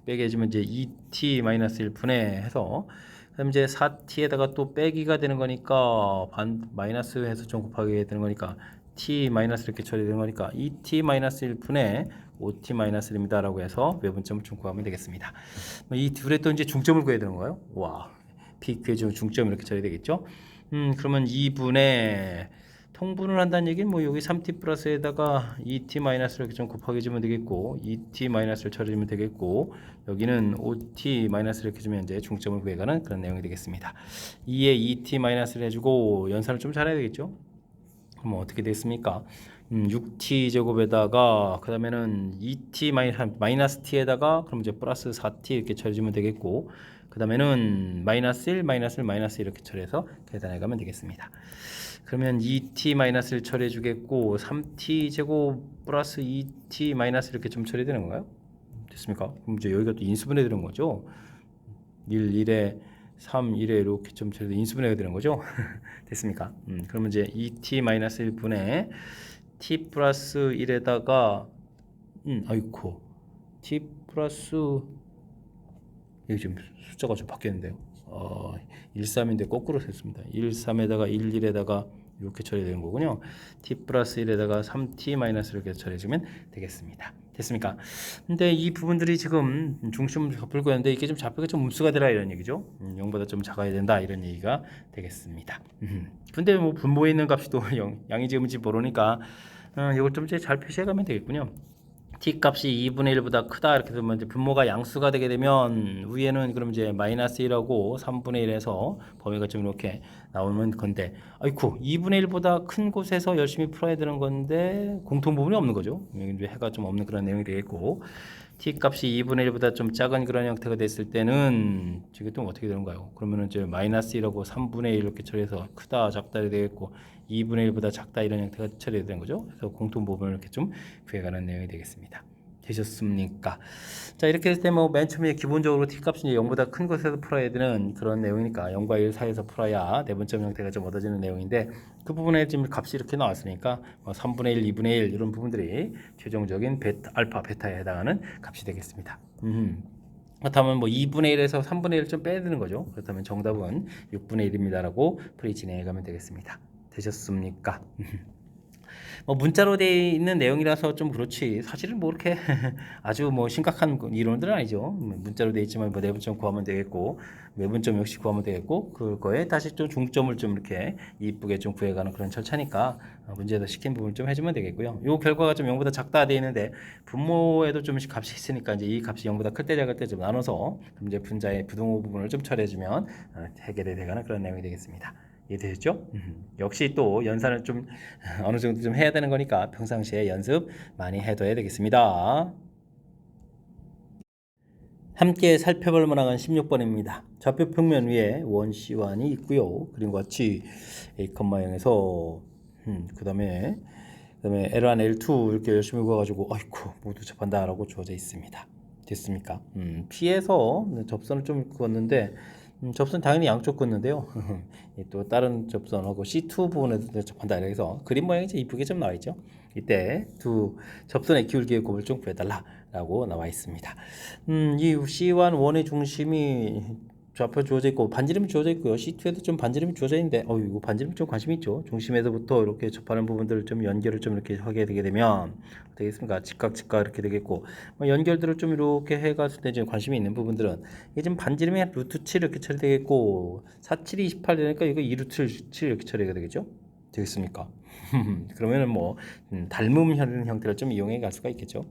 빼기 해주면 이제 2t-1분의 해서 그다음 이제 4t에다가 또 빼기가 되는 거니까 마이너스 해서 좀 곱하게 되는 거니까 t 마이너스 이렇게 처리되는 거니까 2t-1분의 5t-1입니다라고 해서 외분점을 좀 구하면 되겠습니다. 이 둘에 또 이제 중점을 구해야 되는 거예요. 와, p 구해주면 중점 이렇게 처리되겠죠? 그러면 2분의 통분을 한다는 얘기는 뭐 여기 3t 플러스에다가 2t 마이너스를 이렇게 좀 곱하기 주면 되겠고 2t 마이너스를 처리해주면 되겠고 여기는 5t 마이너스를 이렇게 주면 이제 중점을 구해가는 그런 내용이 되겠습니다. 2에 2t 마이너스를 해주고 연산을 좀 잘해야 되겠죠. 그럼 어떻게 되겠습니까? 6t 제곱에다가 그 다음에는 2t 마이너스 t에다가 그럼 이제 플러스 4t 이렇게 처리해주면 되겠고 그 다음에는 마이너스 1 마이너스 1 마이너스 이렇게 처리해서 계산해 가면 되겠습니다. 그러면 2t 마이너스를 처리해 주겠고 3t 제곱 플러스 2t 마이너스 이렇게 좀 처리되는 건가요? 됐습니까? 그럼 이제 여기가 또 인수분해 되는 거죠. 1, 1에 3, 1에 이렇게 좀 처리돼 인수분해가 되는 거죠. 됐습니까? 그러면 이제 2t 마이너스 1분의 t 플러스 1에다가 아이고 t 플러스 여기 지금 숫자가 좀 바뀌었는데요. 1, 3인데 거꾸로 했습니다. 1, 3에다가 1, 1에다가 이렇게 처리되는 거군요. t 플러스 1에다가 3t 마이너스 이렇게 처리해주면 되겠습니다. 됐습니까? 근데 이 부분들이 지금 중심을 풀고 있는데 이게 좀 좌표가 좀 음수가 되라 이런 얘기죠. 0보다 좀 작아야 된다 이런 얘기가 되겠습니다. 근데 뭐 분모에 있는 값이 또 양이 지금인지 모르니까 이걸 좀 잘 표시해가면 되겠군요. t 값이 2분의 1보다 크다 이렇게 되면 이제 분모가 양수가 되게 되면 위에는 그럼 이제 마이너스 1하고 3분의 1에서 범위가 좀 이렇게 나오는 건데 아이쿠 2분의 1보다 큰 곳에서 열심히 풀어야 되는 건데 공통 부분이 없는 거죠. 여기 이제 해가 좀 없는 그런 내용이 되겠고 t 값이 2분의 1보다 좀 작은 그런 형태가 됐을 때는 이게 또 어떻게 되는가요? 그러면은 이제 마이너스 1하고 3분의 1 이렇게 처리해서 크다 작다 되겠고 2분의 1보다 작다 이런 형태가 처리되는 거죠. 그래서 공통 부분을 이렇게 좀 구해가는 내용이 되겠습니다. 되셨습니까? 자 이렇게 했을 때 뭐 맨 처음에 기본적으로 t 값이 0보다 큰 곳에서 풀어야 되는 그런 내용이니까 0과 1 사이에서 풀어야 내분점 형태가 좀 얻어지는 내용인데 그 부분에 지금 값이 이렇게 나왔으니까 3분의 1, 2분의 1 이런 부분들이 최종적인 알파, 베타에 해당하는 값이 되겠습니다. 그렇다면 뭐 2분의 1에서 3분의 1을 좀 빼야 되는 거죠. 그렇다면 정답은 6분의 1입니다라고 풀이 진행해 가면 되겠습니다. 되셨습니까? 뭐 문자로 되어 있는 내용이라서 좀 그렇지 사실은 뭐 이렇게 아주 뭐 심각한 이론들은 아니죠. 문자로 되어 있지만 뭐 내분점 구하면 되겠고 외분점 역시 구하면 되겠고 그거에 다시 좀 중점을 좀 이렇게 이쁘게 좀 구해가는 그런 절차니까 문제에서 시킨 부분 좀 해주면 되겠고요. 요 결과가 좀 0보다 작다 되어 있는데 분모에도 좀 값이 있으니까 이제 이 값이 0보다 클 때 작을 때 좀 나눠서 이제 분자의 부등호 부분을 좀 처리해주면 해결이 되가는 그런 내용이 되겠습니다. 이해되셨죠? 역시 또 연산을 좀 어느 정도 좀 해야 되는 거니까 평상시에 연습 많이 해둬야 되겠습니다. 함께 살펴볼 만한 16번입니다. 좌표 평면 위에 원 C1이 있고요. 그림과 같이 A,0에서 그 다음에 L1, L2 이렇게 열심히 구워가지고 아이고 모두 접한다라고 주어져 있습니다. 됐습니까? P에서 접선을 좀 그었는데 접선 당연히 양쪽 긋는데요. 또 다른 접선하고 C2 부분에도 접한다. 이래서 그림 모양이 좀 이쁘게 좀 나와 있죠. 이때 두 접선의 기울기의 곱을 좀 구해달라라고 나와 있습니다. 이 C1 원의 중심이 좌표 주어져 있고 반지름이 주어져 있고요. C2에도 좀 반지름이 주어져 있는데, 이거 반지름 좀 관심 있죠. 중심에서부터 이렇게 접하는 부분들을 좀 연결을 좀 이렇게 하게 되게 되면 되겠습니까? 직각 이렇게 되겠고, 연결들을 좀 이렇게 해가지고 이제 관심이 있는 부분들은 이게 지금 반지름이 루트 7 이렇게 처리되겠고, 47이 28 되니까 이거 2 루트 7 이렇게 처리가 되겠죠? 되겠습니까? 그러면은 뭐 닮음 형태를 좀 이용해 갈 수가 있겠죠.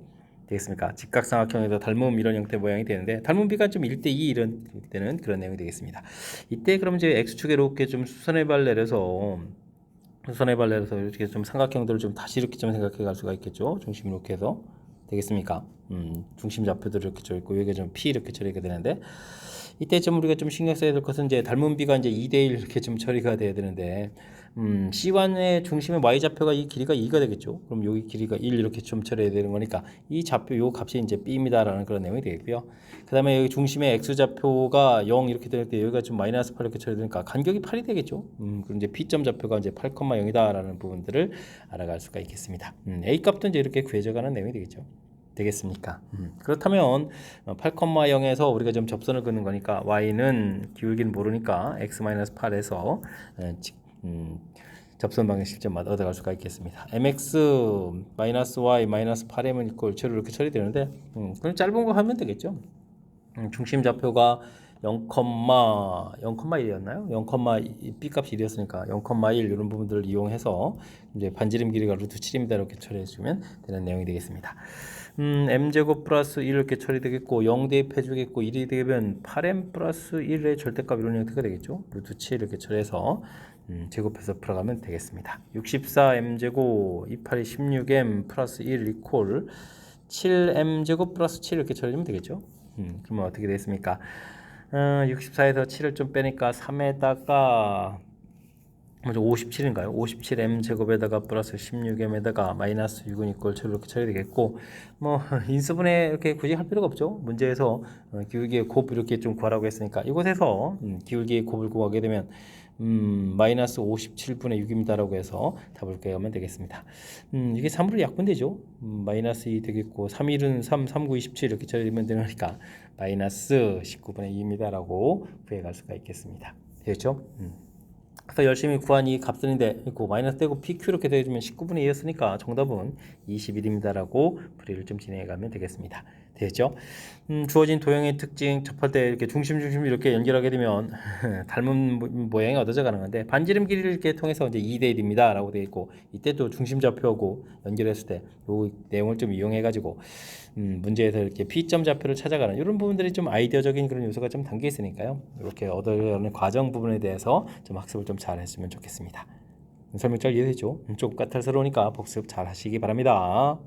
되겠습니까? 직각삼각형에서 닮음 이런 형태 모양이 되는데 닮음비가 좀 1대2 이런 때는 그런 내용이 되겠습니다. 이때 그럼 이제 X축에 이렇게 좀 수선의 발 내려서 이렇게 좀 삼각형들을 좀 다시 이렇게 좀 생각해 갈 수가 있겠죠. 중심 이렇게 해서 되겠습니까? 중심 좌표들 이렇게 줘 있고 여기가 좀 P 이렇게 처리가 되는데 이때 좀 우리가 좀 신경 써야 될 것은 이제 닮음비가 이제 2대1 이렇게 좀 처리가 돼야 되는데 C1의 중심의 Y-좌표가 이 길이가 2가 되겠죠. 그럼 여기 길이가 1 이렇게 좀 처리해야 되는 거니까 이 좌표 요 값이 이제 B입니다라는 그런 내용이 되겠고요. 그 다음에 여기 중심의 X좌표가 0 이렇게 될 때 여기가 좀 마이너스 8 이렇게 처리되니까 간격이 8이 되겠죠. 그럼 이제 P점 좌표가 이제 8,0이다라는 부분들을 알아갈 수가 있겠습니다. A 값도 이제 이렇게 구해져가는 내용이 되겠죠. 되겠습니까? 그렇다면 8,0에서 우리가 좀 접선을 긋는 거니까 y는 기울기는 모르니까 x-8에서 접선 방식 좀 얻어갈 수가 있겠습니다. mx-y-8m은 이꼴 제로 이렇게 처리되는데 그럼 짧은 거 하면 되겠죠. 중심 좌표가 0,1이었나요? 0, B 값이 1이었으니까 0,1 이런 부분들을 이용해서 이제 반지름 길이가 루트 7입니다. 이렇게 처리해 주면 되는 내용이 되겠습니다. m제곱 플러스 1 이렇게 처리되겠고 0 대입해 주겠고 1이 되면 8m 플러스 1의 절대값 이런 형태가 되겠죠. 루트 7 이렇게 처리해서 제곱해서 풀어가면 되겠습니다. 64 m제곱 28이 16m 플러스 1 이퀄 7m제곱 플러스 7 이렇게 처리하면 되겠죠. 그러면 어떻게 되겠습니까? 64에서 7을 좀 빼니까 3에다가 먼저 57인가요? 57m 제곱에다가 플러스 16m에다가 마이너스 6은 이꼴 이렇게 처리되겠고 뭐 인수분해 이렇게 굳이 할 필요가 없죠. 문제에서 기울기의 곱 이렇게 좀 구하라고 했으니까 이곳에서 기울기의 곱을 구하게 되면 마이너스 57분의 6입니다라고 해서 답을 구하면 되겠습니다. 이게 3으로 약분되죠. 마이너스 2 되겠고 3일은 3, 3, 9, 27 이렇게 처리되면 되니까 마이너스 19분의 2입니다라고 구해갈 수가 있겠습니다. 되겠죠? 그래서 열심히 구한 이 값들인데 마이너스 되고 PQ 이렇게 되어주면 19분의 2였으니까 정답은 21입니다라고 풀이를 좀 진행해 가면 되겠습니다. 되겠죠? 주어진 도형의 특징 접할 때 이렇게 중심 이렇게 연결하게 되면 닮은 모양이 얻어져 가는 건데 반지름 길이를 이렇게 통해서 이제 2대 1입니다라고 되어 있고 이때도 중심 좌표하고 연결했을 때 이 내용을 좀 이용해 가지고 문제에서 이렇게 P점 좌표를 찾아가는 이런 부분들이 좀 아이디어적인 그런 요소가 좀 담겨 있으니까요. 이렇게 얻어가는 과정 부분에 대해서 좀 학습을 좀 잘 했으면 좋겠습니다. 설명 잘 이해되죠? 좀 까탈스러우니까 복습 잘 하시기 바랍니다.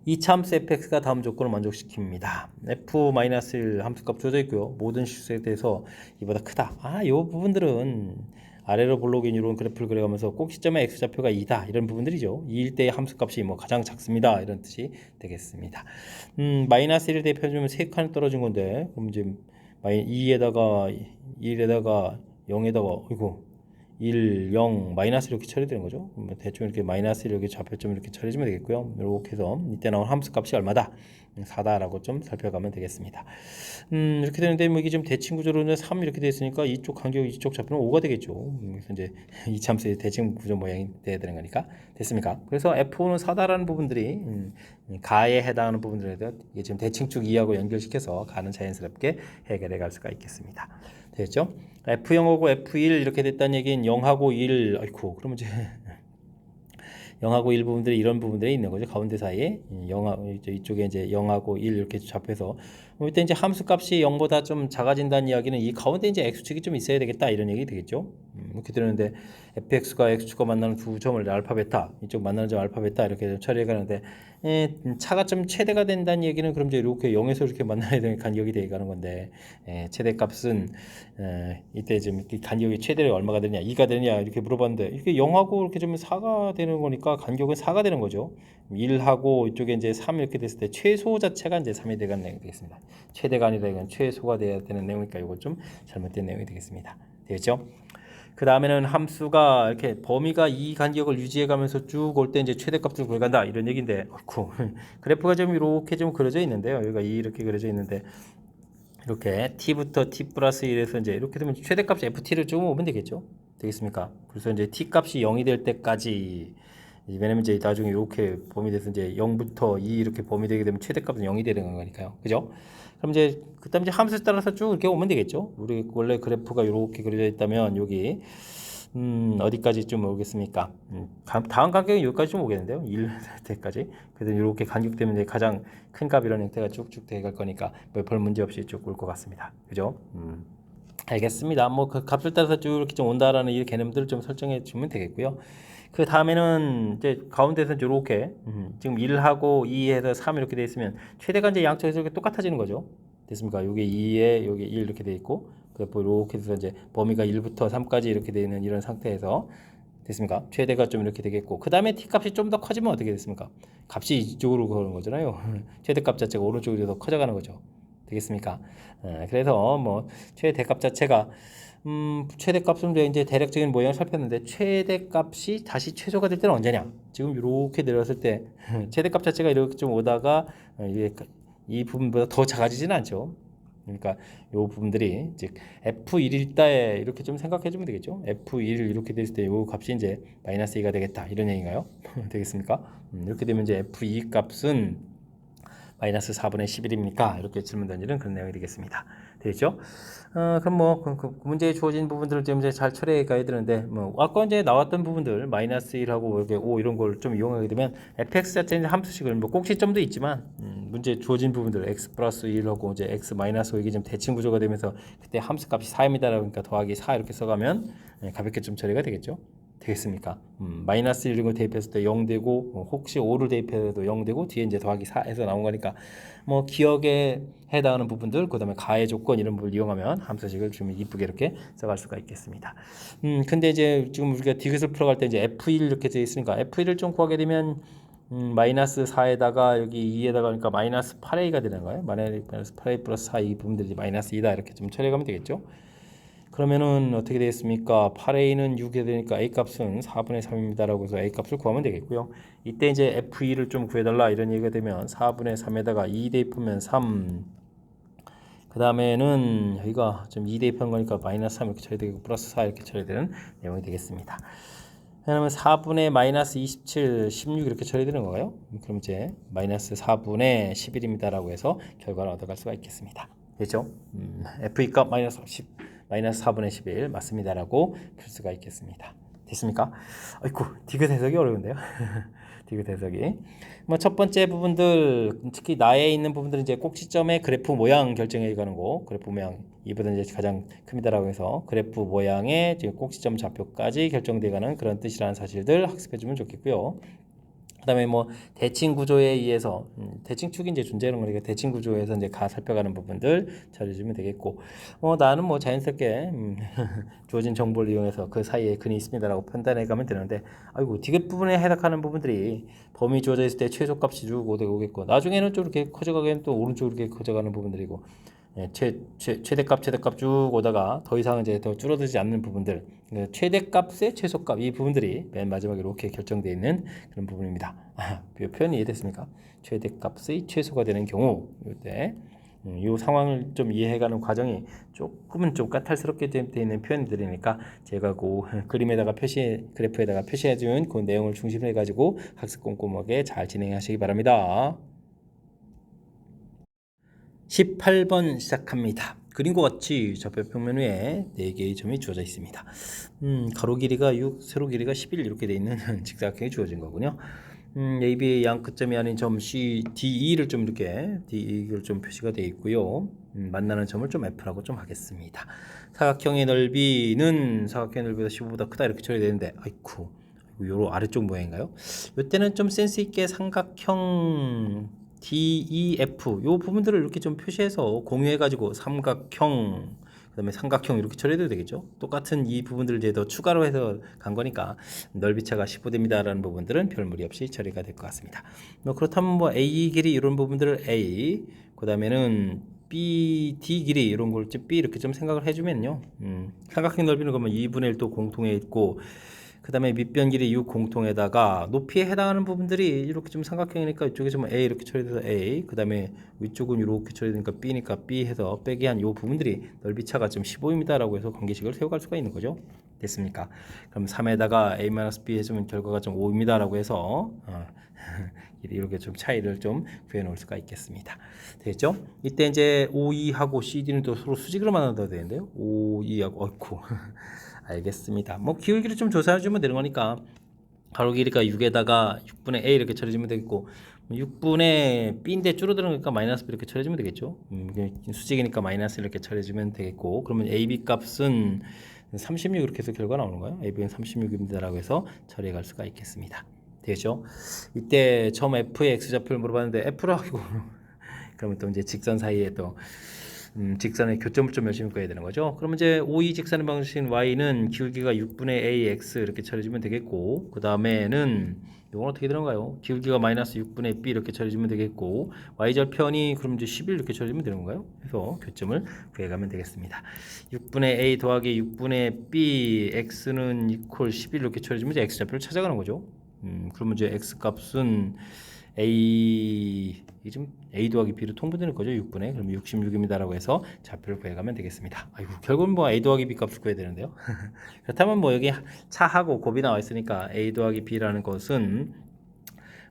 이차 함수 fx가 다음 조건을 만족시킵니다. f-1 함수값 주어져 있고요. 모든 실수에 대해서 이보다 크다. 이 부분들은 아래로 볼록인 이런 그래프를 그려가면서 꼭 시점의 x좌표가 2다 이런 부분들이죠. 2일 때의 함수값이 뭐 가장 작습니다 이런 뜻이 되겠습니다. 마이너스 1을 대표해주면 3칸 떨어진 건데 그럼 이제 2에다가 1에다가 0에다가 1, 0, 마이너스 이렇게 처리되는 거죠. 대충 이렇게 마이너스 이렇게 좌표점 이렇게 처리해주면 되겠고요. 이렇게 해서 이때 나온 함수값이 얼마다? 4다라고 좀 살펴가면 되겠습니다. 이렇게 되는데 뭐 이게 좀 대칭 구조로는 3 이렇게 되어 있으니까 이쪽 간격 이쪽 좌표는 5가 되겠죠. 그래서 이제 이 함수의 대칭 구조 모양이 돼야 되는 거니까 됐습니까? 그래서 F5는 4다라는 부분들이 가에 해당하는 부분들에 대해 이게 지금 대칭축 2하고 연결시켜서 가는 자연스럽게 해결해 갈 수가 있겠습니다. 됐죠? F0하고 F1 이렇게 됐다는 얘기는 0하고 1 아이쿠 그러면 이제 0하고 1 부분들이 이런 부분들이 있는 거죠. 가운데 사이에 0하고 이쪽에 이제 0하고 1 이렇게 좌표에서 이때 이제 함수 값이 0보다 좀 작아진다는 이야기는 이 가운데 이제 x축이 좀 있어야 되겠다 이런 얘기 되겠죠. 이렇게 되는데 fx가 x축과 만나는 두 점을 알파 베타, 이쪽 만나는 점 알파 베타 이렇게 좀 처리해 가는데 차가점 최대가 된다는 얘기는 그럼 이제 이렇게 0에서 이렇게 만나야 되는 간격이 되게 가는 건데 최대값은 이때 지금 간격이 최대로 얼마가 되냐, 2가 되냐 이렇게 물어봤는데 이렇게 0하고 이렇게 좀 4가 되는 거니까 간격은 4가 되는 거죠. 1하고 이쪽에 이제 3 이렇게 됐을 때 최소 자체가 이제 3이 되는 내용이 되겠습니다. 최대가 아니라 이건 최소가 돼야 되는 내용이니까 이거 좀 잘못된 내용이 되겠습니다. 되겠죠? 그 다음에는 함수가 이렇게 범위가 이 간격을 유지해 가면서 쭉 올 때 이제 최대값을 구해간다 이런 얘기인데 그래프가 좀 이렇게 좀 그려져 있는데요. 여기가 이렇게 그려져 있는데 이렇게 t부터 t 플러스 1에서 이제 이렇게 되면 최대값 ft를 좀 오면 되겠죠? 되겠습니까? 그래서 이제 t 값이 0이 될 때까지, 왜냐면 이제 나중에 이렇게 범위 돼서 이제 0부터 2 이렇게 범위 되게 되면 최대값은 0이 되는 거니까요. 그죠? 그럼 이제 그다음 이제 함수에 따라서 쭉 이렇게 오면 되겠죠. 우리 원래 그래프가 이렇게 그려져 있다면 여기 어디까지 좀 오겠습니까? 다음 간격이 여기까지 좀 오겠는데요. 1 때까지. 그래서 이렇게 간격 때문에 가장 큰 값 이런 형태가 쭉쭉 돼갈 거니까 별 문제 없이 쭉 올 것 같습니다. 그죠? 알겠습니다. 뭐 그 값을 따라서 쭉 이렇게 좀 온다라는 이 개념들을 좀 설정해 주면 되겠고요. 그 다음에는 이제 가운데서 이렇게 지금 1하고 2에서 3 이렇게 돼 있으면 최대가 이제 양쪽에서 이렇게 똑같아지는 거죠. 됐습니까? 요게 2에 요게 1 이렇게 돼 있고, 그래서 이렇게 해서 이제 범위가 1부터 3까지 이렇게 돼 있는 이런 상태에서 됐습니까? 최대가 좀 이렇게 되겠고, 그 다음에 t 값이 좀 더 커지면 어떻게 됐습니까? 값이 이쪽으로 가는 거잖아요. 최대값 자체가 오른쪽으로 더 커져가는 거죠. 되겠습니까? 그래서 뭐 최대값 자체가 최대값은 이제 대략적인 모양을 살폈는데 최대값이 다시 최소가 될 때는 언제냐? 지금 이렇게 내려왔을 때 최대값 자체가 이렇게 좀 오다가 이게 이 부분보다 더 작아지지는 않죠. 그러니까 이 부분들이 즉 f1일 때 이렇게 좀 생각해 주면 되겠죠. f1을 이렇게 됐을 때 이 값이 이제 마이너스 2가 되겠다 이런 얘기인가요? 되겠습니까? 이렇게 되면 이제 f2 값은 마이너스 4분의 11입니까? 이렇게 질문 던지는 그런 내용이 되겠습니다. 되겠죠? 그럼 뭐 그 문제에 주어진 부분들을 좀 이제 잘 처리해 가야 되는데, 뭐 아까 이제 나왔던 부분들 마이너스 1하고 이렇게 5 이런 걸 좀 이용하게 되면 fx 자체는 함수식을 뭐 꼭지점도 있지만 문제에 주어진 부분들 x 플러스 1하고 이제 x 마이너스 5 이게 좀 대칭 구조가 되면서 그때 함수값이 4입니다라고 그러니까 더하기 4 이렇게 써가면 가볍게 좀 처리가 되겠죠. 되겠습니까? 마이너스 1 이런 거 대입했을 때 0 되고, 혹시 5를 대입해도 0 되고, 뒤에 이제 더하기 4에서 나온 거니까 뭐 기억에 해당하는 부분들, 그 다음에 가해 조건 이런 부분을 이용하면 함수식을 좀 이쁘게 이렇게 써갈 수가 있겠습니다. 근데 이제 지금 우리가 디귿을 풀어갈 때 이제 f1 이렇게 되어 있으니까 f1을 좀 구하게 되면 마이너스 4에다가 여기 2에다가 그러니까 마이너스 8a가 되는 거예요. 마이너스 8a 플러스 4 이 부분들이 마이너스 2다 이렇게 좀 처리하면 되겠죠. 그러면은 어떻게 되겠습니까? 8a는 6이 되니까 a 값은 4분의 3입니다라고 해서 a 값을 구하면 되겠고요. 이때 이제 f2를 좀 구해달라 이런 얘기가 되면 4분의 3에다가 2 대입하면 3. 그 다음에는 여기가 좀 2 대입한 거니까 마이너스 3 이렇게 처리되고 플러스 4 이렇게 처리되는 내용이 되겠습니다. 그러면 4분의 마이너스 27, 16 이렇게 처리되는 건가요? 그럼 이제 마이너스 4분의 11입니다라고 해서 결과를 얻어갈 수가 있겠습니다. 됐죠? f2 값 마이너스 4분의 11 맞습니다라고 풀 수가 있겠습니다. 됐습니까? 아이고 디귿 해석이 어려운데요. 디귿 해석이 뭐 첫 번째 부분들, 특히 나에 있는 부분들은 이제 꼭지점의 그래프 모양 결정해 가는 거, 그래프 모양 이보다 이제 가장 큽니다라고 해서 그래프 모양의 지금 꼭지점 좌표까지 결정돼 가는 그런 뜻이라는 사실들 학습해 주면 좋겠고요. 그다음에 뭐 대칭 구조에 의해서 대칭축이 이제 존재하는 거니까 대칭 구조에서 이제 살펴가는 부분들 처리해주면 되겠고, 나는 뭐 자연스럽게 주어진 정보를 이용해서 그 사이에 근이 있습니다라고 판단해 가면 되는데, 아이고 디귿 부분에 해당하는 부분들이 범위 주어져 있을 때 최소값이 쭉 오겠고, 나중에는 좀 이렇게 커져가기엔 또 오른쪽으로 이렇게 커져가는 부분들이고, 최대값 쭉 오다가 더 이상 이제 더 줄어들지 않는 부분들, 최대값의 최소값 이 부분들이 맨 마지막에 이렇게 결정되어 있는 그런 부분입니다. 표현이 이해됐습니까? 최대값의 최소가 되는 경우 이때 이 상황을 좀 이해해가는 과정이 조금은 좀 까탈스럽게 되어 있는 표현들이니까 제가 그 그림에다가 그래프에다가 표시해준 그 내용을 중심으로 해가지고 학습 꼼꼼하게 잘 진행하시기 바랍니다. 18번 시작합니다. 그림과 같이 좌표평면 위에 4개의 점이 주어져 있습니다. 가로 길이가 6, 세로 길이가 11 이렇게 되어 있는 직사각형이 주어진 거군요. AB의 양 끝점이 아닌 점 C, DE를 좀 이렇게 DE를 좀 표시가 되어 있고요. 만나는 점을 좀 F라고 좀 하겠습니다. 사각형의 넓이는 사각형의 넓이보다 15보다 크다 이렇게 처리되는데 아이쿠 요로 아래쪽 모양인가요? 이때는 좀 센스 있게 삼각형 DEF 요 부분들을 이렇게 좀 표시해서 공유해 가지고 삼각형 그다음에 삼각형 이렇게 처리해도 되겠죠. 똑같은 이 부분들을 이제 더 추가로 해서 간 거니까 넓이차가 15됩니다라는 부분들은 별 무리 없이 처리가 될 것 같습니다. 뭐 그렇다면 뭐 A 길이 이런 부분들을 A 그다음에는 B, D 길이 이런 걸 B 이렇게 좀 생각을 해주면요. 삼각형 넓이는 그러면 2분의 1도 공통에 있고 그 다음에 밑변 길이 6 공통에다가 높이에 해당하는 부분들이 이렇게 좀 삼각형이니까 이쪽에 좀 A 이렇게 처리돼서 A 그 다음에 위쪽은 이렇게 처리되니까 B니까 B 해서 빼기 한 요 부분들이 넓이 차가 좀 15입니다 라고 해서 관계식을 세워갈 수가 있는 거죠. 됐습니까? 그럼 3에다가 A-B 해주면 결과가 좀 5입니다 라고 해서 이렇게 좀 차이를 좀 구해 놓을 수가 있겠습니다. 되겠죠? 이때 이제 OE하고 CD는 또 서로 수직으로 만나야 되는데요. OE하고 어이쿠 알겠습니다. 뭐 기울기를 좀 조사해 주면 되는 거니까 가로 길이가 6에다가 6분의 A 이렇게 처리해주면 되겠고 6분의 B인데 줄어드는 거니까 마이너스 B 이렇게 처리해주면 되겠죠. 수직이니까 마이너스 이렇게 처리해주면 되겠고 그러면 AB 값은 36 이렇게 해서 결과 나오는 거예요. AB는 36입니다 라고 해서 처리해 갈 수가 있겠습니다. 되겠죠? 이때 점 F의 X좌표를 물어봤는데 F라고 그러면 또 이제 직선 사이에 또 직선의 교점을 좀 열심히 구해야 되는 거죠. 그러면 이제 OE 직선의 방식인 Y는 기울기가 6분의 AX 이렇게 처리해주면 되겠고 그 다음에는 이건 어떻게 되는가요? 기울기가 마이너스 6분의 B 이렇게 처리해주면 되겠고 Y절편이 그럼 이제 11 이렇게 처리해주면 되는 건가요? 그래서 교점을 구해가면 되겠습니다. 6분의 A 더하기 6분의 B X는 이퀄 11 이렇게 처리해주면 이제 X좌표를 찾아가는 거죠. 그러면 이제 X 값은 A 지금 A 더하기 B로 통분되는 거죠. 6분의 그럼 66입니다라고 해서 좌표를 구해가면 되겠습니다. 아이고 결국은 뭐 A 더하기 B 값을 구해야 되는데요. 그렇다면 뭐 여기 차하고 곱이 나와 있으니까 A 더하기 B라는 것은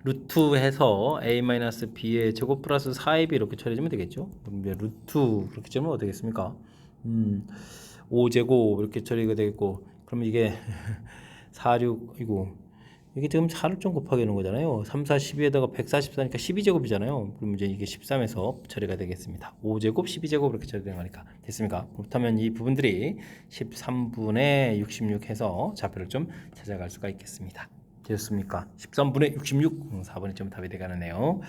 루트 해서 A-B의 제곱 플러스 4AB 이렇게 처리해주면 되겠죠. 그럼 이제 루트 그렇게 처리하면 어떻게 되겠습니까? 5제곱 이렇게 처리가 되겠고 그러면 이게 46 이거 이게 지금 4를 좀 곱하게 하는 거잖아요. 3, 4, 12에다가 144니까 12제곱이잖아요. 그럼 이제 이게 13에서 처리가 되겠습니다. 5제곱, 12제곱 이렇게 처리되는 거니까. 됐습니까? 그렇다면 이 부분들이 13분의 66 해서 좌표를 좀 찾아갈 수가 있겠습니다. 되셨습니까? 13분의 66, 4번이 좀 답이 되가네요.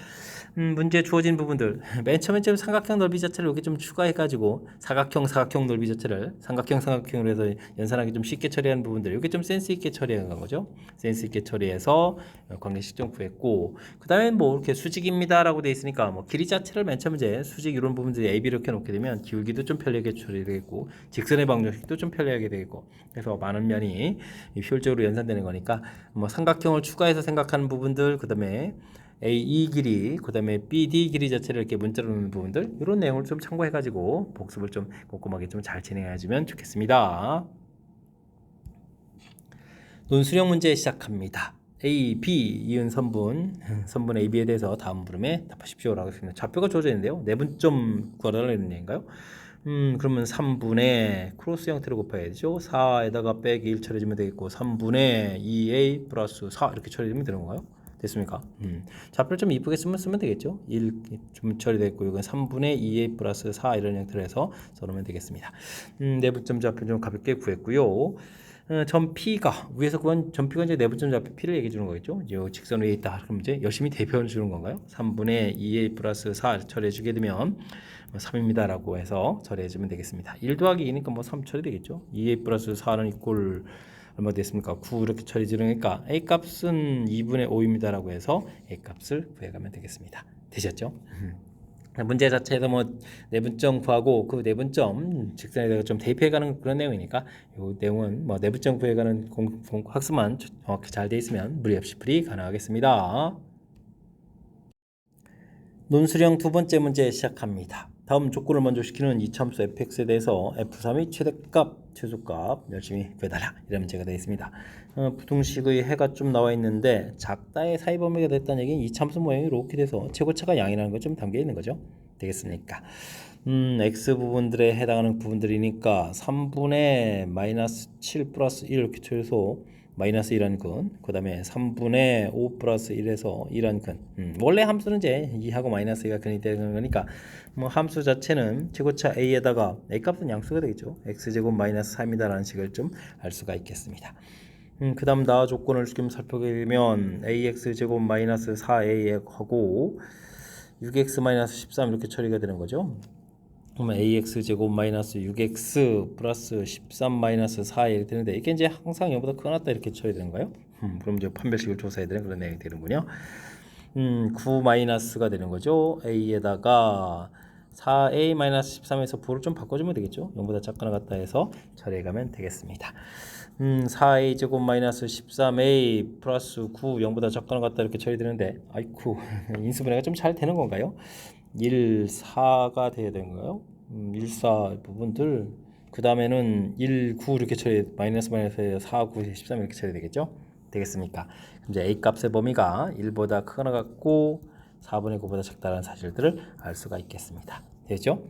문제 주어진 부분들 맨 처음에 좀 삼각형 넓이 자체를 여기 좀 추가해가지고 사각형 넓이 자체를 삼각형으로 해서 연산하기 좀 쉽게 처리하는 부분들 여기 좀 센스 있게 처리한 거죠. 센스 있게 처리해서 관계식 좀 구했고 그 다음에 뭐 이렇게 수직입니다라고 돼 있으니까 뭐 길이 자체를 맨 처음에 이제 수직 이런 부분들이 A, B 이렇게 놓게 되면 기울기도 좀 편리하게 처리되겠고 직선의 방정식도 좀 편리하게 되겠고 그래서 많은 면이 효율적으로 연산되는 거니까 뭐 삼각형을 추가해서 생각하는 부분들 그 다음에 AE 길이, 그 다음에 BD 길이 자체를 이렇게 문자로 넣는 부분들 이런 내용을 좀 참고해가지고 복습을 좀 꼼꼼하게 좀 잘 진행해주면 좋겠습니다. 논술형 문제 시작합니다. A, B 이은 선분 A, B에 대해서 다음 물음에 답하십시오라고 했습니다. 좌표가 주어져 있는데요. 내분점 구하라는 얘기인가요? 그러면 3분의 크로스 형태로 곱해야죠. 4에다가 빼기 1 처리해주면 되겠고 3분의 2A 플러스 4 이렇게 처리해주면 되는 건가요? 됐습니까? 좌표를 좀 이쁘게 쓰면 되겠죠. 1 좀 처리됐고 이건 3분의 2A 플러스 4 이런 형태로 해서 써놓으면 되겠습니다. 내분점 좌표 좀 가볍게 구했고요. 점 P가 위에서 구한 점 P가 이제 내분점 좌표 P를 얘기해 주는 거겠죠. 이 직선 위에 있다. 그럼 이제 열심히 대표해 주는 건가요? 3분의 2A 플러스 4 처리해 주게 되면 3입니다라고 해서 처리해 주면 되겠습니다. 1 더하기 2니까 뭐 3 처리되겠죠. 2A 플러스 4는 이꼴 얼마 됐습니까? 9 이렇게 처리 지르니까 A 값은 2분의 5입니다라고 해서 A 값을 구해가면 되겠습니다. 되셨죠? 문제 자체에서 뭐 내분점 구하고 그 내분점 직선에다가 좀 대입해가는 그런 내용이니까 이 내용은 뭐 내분점 구해가는 학습만 정확히 잘 돼 있으면 무리 없이 풀이 가능하겠습니다. 논술형 두 번째 문제 시작합니다. 다음 조건을 만족시키는 이참수 fx에 대해서 f3의 최대값, 최소값 열심히 구해달라 이런 문제가 되어 있습니다. 부등식의 해가 좀 나와 있는데 작다의 사이범위가 됐다는 얘기는 이참수 모양이 이렇게 돼서 최고차가 양이라는 거 좀 담겨 있는 거죠. 되겠습니까? x 부분들에 해당하는 부분들이니까 3분의 마이너스 7 플러스 1 이렇게 쳐서 마이너스 1한 근, 그 다음에 3분의 5 플러스 1에서 1한 근. 원래 함수는 이제 2하고 마이너스 2가 근이 되는 거니까 뭐 함수 자체는 제곱차 a에다가 a 값은 양수가 되겠죠. x제곱 마이너스 3이다라는 식을 좀 알 수가 있겠습니다. 그 다음 나와 조건을 좀 살펴보게 되면 ax제곱 마이너스 4a하고 6x 마이너스 13 이렇게 처리가 되는 거죠. 그러면 ax제곱 마이너스 6x 플러스 13 마이너스 4 이렇게 되는데 이게 이제 항상 0보다 크거나 이렇게 처리가 되는 거예요. 그럼 이제 판별식을 조사해야 되는 그런 내용이 되는군요. 9 마이너스가 되는 거죠. a에다가 4a 마이너스 13에서 부호를 좀 바꿔주면 되겠죠. 0보다 작거나 같다 해서 처리해 가면 되겠습니다. 4a 제곱 마이너스 13a 플러스 9 0보다 작거나 같다 이렇게 처리되는데 아이쿠 인수분해가 좀 잘 되는 건가요? 1, 4가 돼야 되는 거예요. 1, 4 부분들 그 다음에는 1, 9 이렇게 처리 마이너스 4, 9, 13 이렇게 처리 되겠죠? 되겠습니까? 그럼 이제 a 값의 범위가 1보다 크거나 같고 4분의 9보다 작다는 사실들을 알 수가 있겠습니다. 되죠?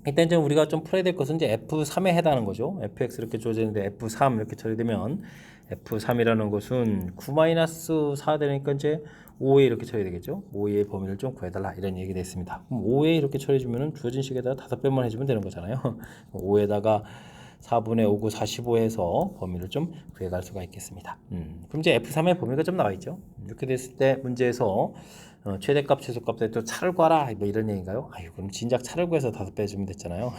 일단 이제 우리가 좀 풀어야 될 것은 이제 F3에 해당하는 거죠. fx 이렇게 주어지는데 F3 이렇게 처리되면 F3이라는 것은 9-4 되니까 이제 5에 이렇게 처리되겠죠. 5의 범위를 좀 구해달라 이런 얘기가 됐습니다. 그럼 5에 이렇게 처리해주면 주어진 식에다가 5배만 해주면 되는 거잖아요. 5에다가 4분의 5, 9, 45 해서 범위를 좀 구해갈 수가 있겠습니다. 그럼 이제 F3의 범위가 좀 나와 있죠. 이렇게 됐을 때 문제에서 최대값, 최소값에 또 차를 구하라 뭐 이런 얘기인가요? 아유 그럼 진작 차를 구해서 5배 주면 됐잖아요.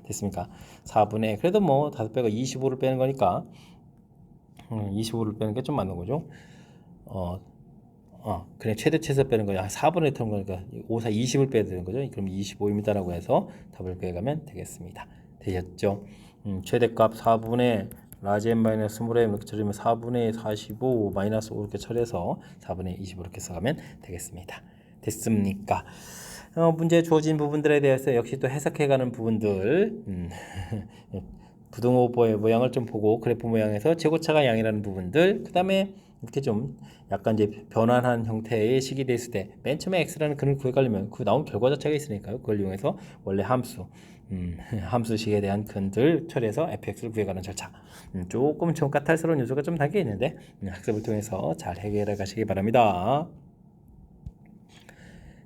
됐습니까? 4분의 그래도 뭐 5배가 25를 빼는 거니까 25를 빼는 게 좀 맞는 거죠. 그냥 최대 최소 빼는 거야. 4분의 1 거니까 5, 4, 20을 빼야 되는 거죠. 그럼 25입니다라고 해서 답을 구해가면 되겠습니다. 되셨죠? 최대값 4분의 라지 n 마이너스 스몰 m 이렇게 처리하면 4분의 45 마이너스 5 이렇게 처리해서 4분의 20 이렇게 써가면 되겠습니다. 됐습니까? 문제 주어진 부분들에 대해서 역시 또 해석해가는 부분들 부등호의 모양을 좀 보고 그래프 모양에서 제곱차가 양이라는 부분들 그 다음에 이렇게 좀 약간 이제 변환한 형태의 식이 됐을 때 맨 처음에 x라는 근을 구해가려면 그 나온 결과 자체가 있으니까요. 그걸 이용해서 원래 함수식에 대한 근들 처리해서 fx를 구해가는 절차. 조금 좀 까탈스러운 요소가 좀 담겨 있는데 학습을 통해서 잘 해결해 가시기 바랍니다.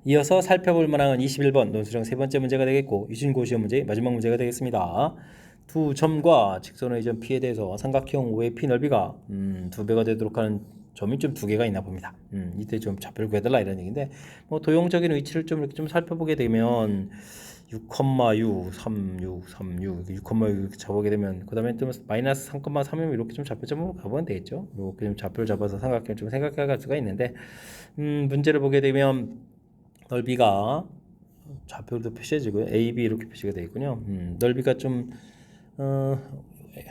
이어서 살펴볼 만한 21번 논술형 세 번째 문제가 되겠고 유진고시험 문제 마지막 문제가 되겠습니다. 두 점과 직선의 점 P에 대해서 삼각형 O의 P 넓이가 2배가 되도록 하는 점이 좀 2개가 있나 봅니다. 이때 좀 좌표를 구해달라 이런 얘기인데 뭐 도형적인 위치를 좀 이렇게 좀 살펴보게 되면 6,6, 36, 36, 6,6 이렇게 잡게 되면 그 다음에 또 마이너스 3,3이면 이렇게 좀 좌표점으로 가보면 되겠죠. 이렇게 좀 좌표를 잡아서 삼각형 좀 생각해 갈 수가 있는데 문제를 보게 되면 넓이가 좌표로도 표시해지고요. AB 이렇게 표시가 되어 있군요. 넓이가 좀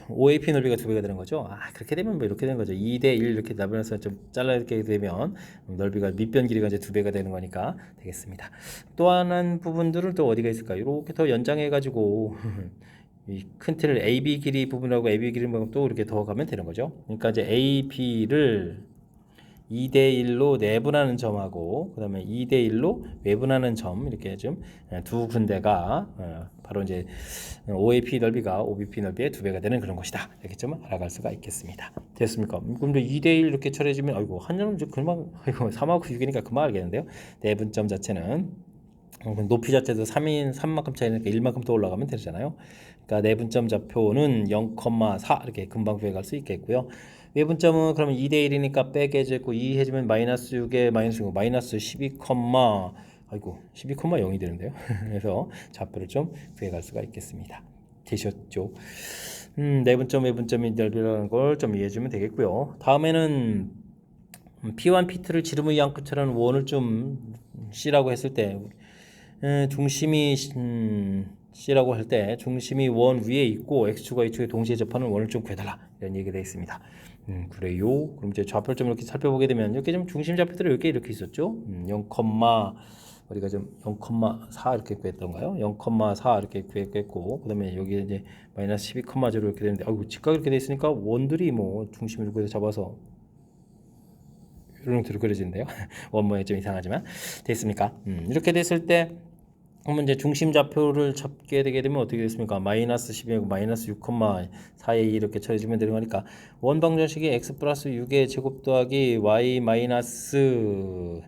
OAP 넓이가 2배가 되는 거죠. 그렇게 되면 뭐 이렇게 되는 거죠. 2대 1 이렇게 나눠서 좀 잘라 이렇게 되면 넓이가 밑변 길이가 이제 2배가 되는 거니까 되겠습니다. 또 하나는 부분들은 또 어디가 있을까요? 이렇게 더 연장해 가지고 이 큰 틀을 AB 길이 부분하고 AB 길이 부분 또 이렇게 더 가면 되는 거죠. 그러니까 이제 AB를 2대 1로 내분하는 점하고 그 다음에 2대 1로 외분하는 점 이렇게 좀 두 군데가 바로 이제 OAP 넓이가 OBP 넓이의 2배가 되는 그런 것이다. 이렇게 좀 알아갈 수가 있겠습니다. 됐습니까? 그럼 2대 1 이렇게 처리해주면 아이고 한년은 이제 금방 아이고 3하고 6이니까 금방 알겠는데요. 내분점 자체는 높이 자체도 3만큼 차이니까 1만큼 더 올라가면 되잖아요. 그러니까 내분점 좌표는 0,4 이렇게 금방 구해갈 수 있겠고요. 외분점은 그러면 2대 1이니까 빼게 해주고 2 해주면 마이너스 6에 마이너스 6, 마이너스 12, 아이고 12,0이 되는데요. 그래서 좌표를 좀 구해갈 수가 있겠습니다. 되셨죠? 내분점, 외분점이 넓이라는 걸 좀 이해해주면 되겠고요. 다음에는 P1, P2를 지름의 양끝처럼 원을 좀 C라고 했을 때 중심이 C라고 할 때 중심이 원 위에 있고 X축과 Y축에 동시에 접하는 원을 좀 구해달라 이런 얘기가 되어 있습니다. 그래요. 그럼 이제 좌표를 좀 이렇게 살펴보게 되면 이렇게 좀 중심 좌표들이 이렇게 있었죠. 0, 우리가 좀 0,4 이렇게 구했던가요? 0,4 이렇게 구했고 그다음에 여기 이제 마이너스 12,0 이렇게 되는데 아이고 직각 이렇게 돼 있으니까 원들이 뭐 중심을 구해서 잡아서 이런 형태로 그려지는데요. 원 모양이 좀 이상하지만 됐습니까? 이렇게 됐을 때 그러면 이제 중심 좌표를 잡게 되게 되면 어떻게 됐습니까? 마이너스 10이고 마이너스 6,4에 이렇게 처리해주면 되는 거니까 원방정식이 x 플러스 6의 제곱 더하기 y 마이너스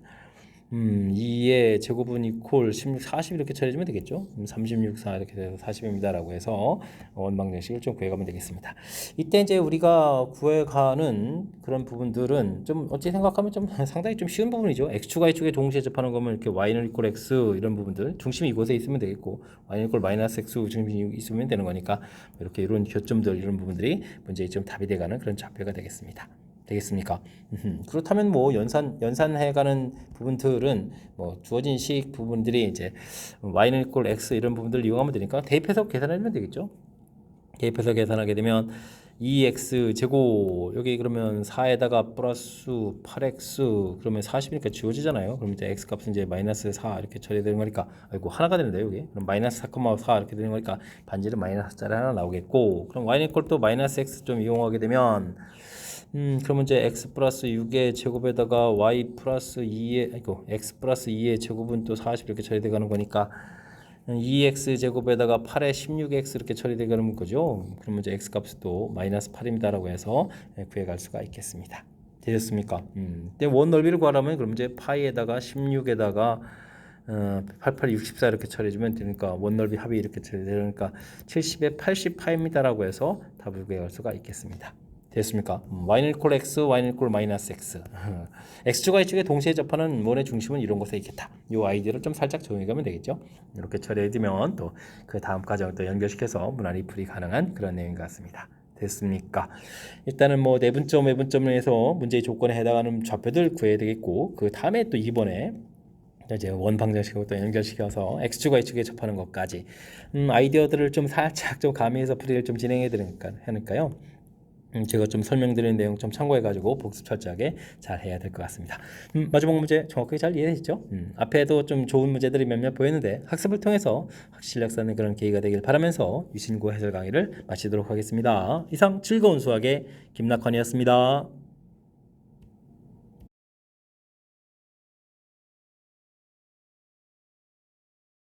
2의 제곱은 이퀄 16, 40 이렇게 처리해주면 되겠죠. 36, 4 이렇게 돼서 40입니다라고 해서 원방정식을 좀 구해가면 되겠습니다. 이때 이제 우리가 구해가는 그런 부분들은 좀 어찌 생각하면 좀 상당히 좀 쉬운 부분이죠. x축과 y축에 동시에 접하는 거면 이렇게 y는 이퀄 x 이런 부분들 중심이 이곳에 있으면 되겠고 y는 이퀄 마이너스 x 중심이 있으면 되는 거니까 이렇게 이런 교점들 이런 부분들이 문제의 좀 답이 돼가는 그런 좌표가 되겠습니다. 되겠습니까? 그렇다면 뭐 연산해가는 부분들은 뭐 주어진 식 부분들이 이제 y는 이퀄 x 이런 부분들을 이용하면 되니까 대입해서 계산하면 되겠죠. 대입해서 계산하게 되면 2x 제곱 여기 그러면 4에다가 플러스 8x 그러면 40이니까 지워지잖아요. 그럼 이제 x 값은 이제 마이너스 4 이렇게 처리되는 거니까 아이고 하나가 되는데 여기 그럼 마이너스 4,4 이렇게 되는 거니까 반지름 마이너스 짜리 하나 나오겠고 그럼 y는 이퀄 또 마이너스 x 좀 이용하게 되면 그러면 이제 x 플러스 6의 제곱에다가 y 플러스 2의 아이고 x 플러스 2의 제곱은 또 40 이렇게 처리돼 가는 거니까 2x 제곱에다가 8에 16x 이렇게 처리돼 가는 거죠. 그러면 이제 x 값은 또 마이너스 8입니다라고 해서 구해갈 수가 있겠습니다. 되셨습니까? 근데 원 넓이를 구하려면 그럼 이제 파이에다가 16에다가 88, 64 이렇게 처리해주면 되니까 원 넓이 합이 이렇게 처리되니까 70에 80파입니다라고 해서 답을 구해갈 수가 있겠습니다. 됐습니까? y는 이퀄 x, y는 이퀄 마이너스 x. x축과 y축에 동시에 접하는 원의 중심은 이런 곳에 있겠다. 이 아이디어를 좀 살짝 적용해가면 되겠죠. 이렇게 처리해두면 또 그 다음 과정을 또 연결시켜서 무난히 풀이 가능한 그런 내용 같습니다. 됐습니까? 일단은 뭐 내분점, 외분점을 해서 문제의 조건에 해당하는 좌표들 구해야 되겠고 그 다음에 또 이번에 이제 원방정식하고 또 연결시켜서 x축과 y축에 접하는 것까지 아이디어들을 좀 살짝 좀 가미해서 풀이를 좀 진행해 드리니까 하니까요. 제가 좀 설명드린 내용 좀 참고해가지고 복습 철저하게 잘 해야 될 것 같습니다. 마지막 문제 정확하게 잘 이해되시죠? 앞에도 좀 좋은 문제들이 몇몇 보였는데 학습을 통해서 실력 쌓는 그런 계기가 되길 바라면서 유신고 해설 강의를 마치도록 하겠습니다. 이상 즐거운 수학의 김낙환이었습니다.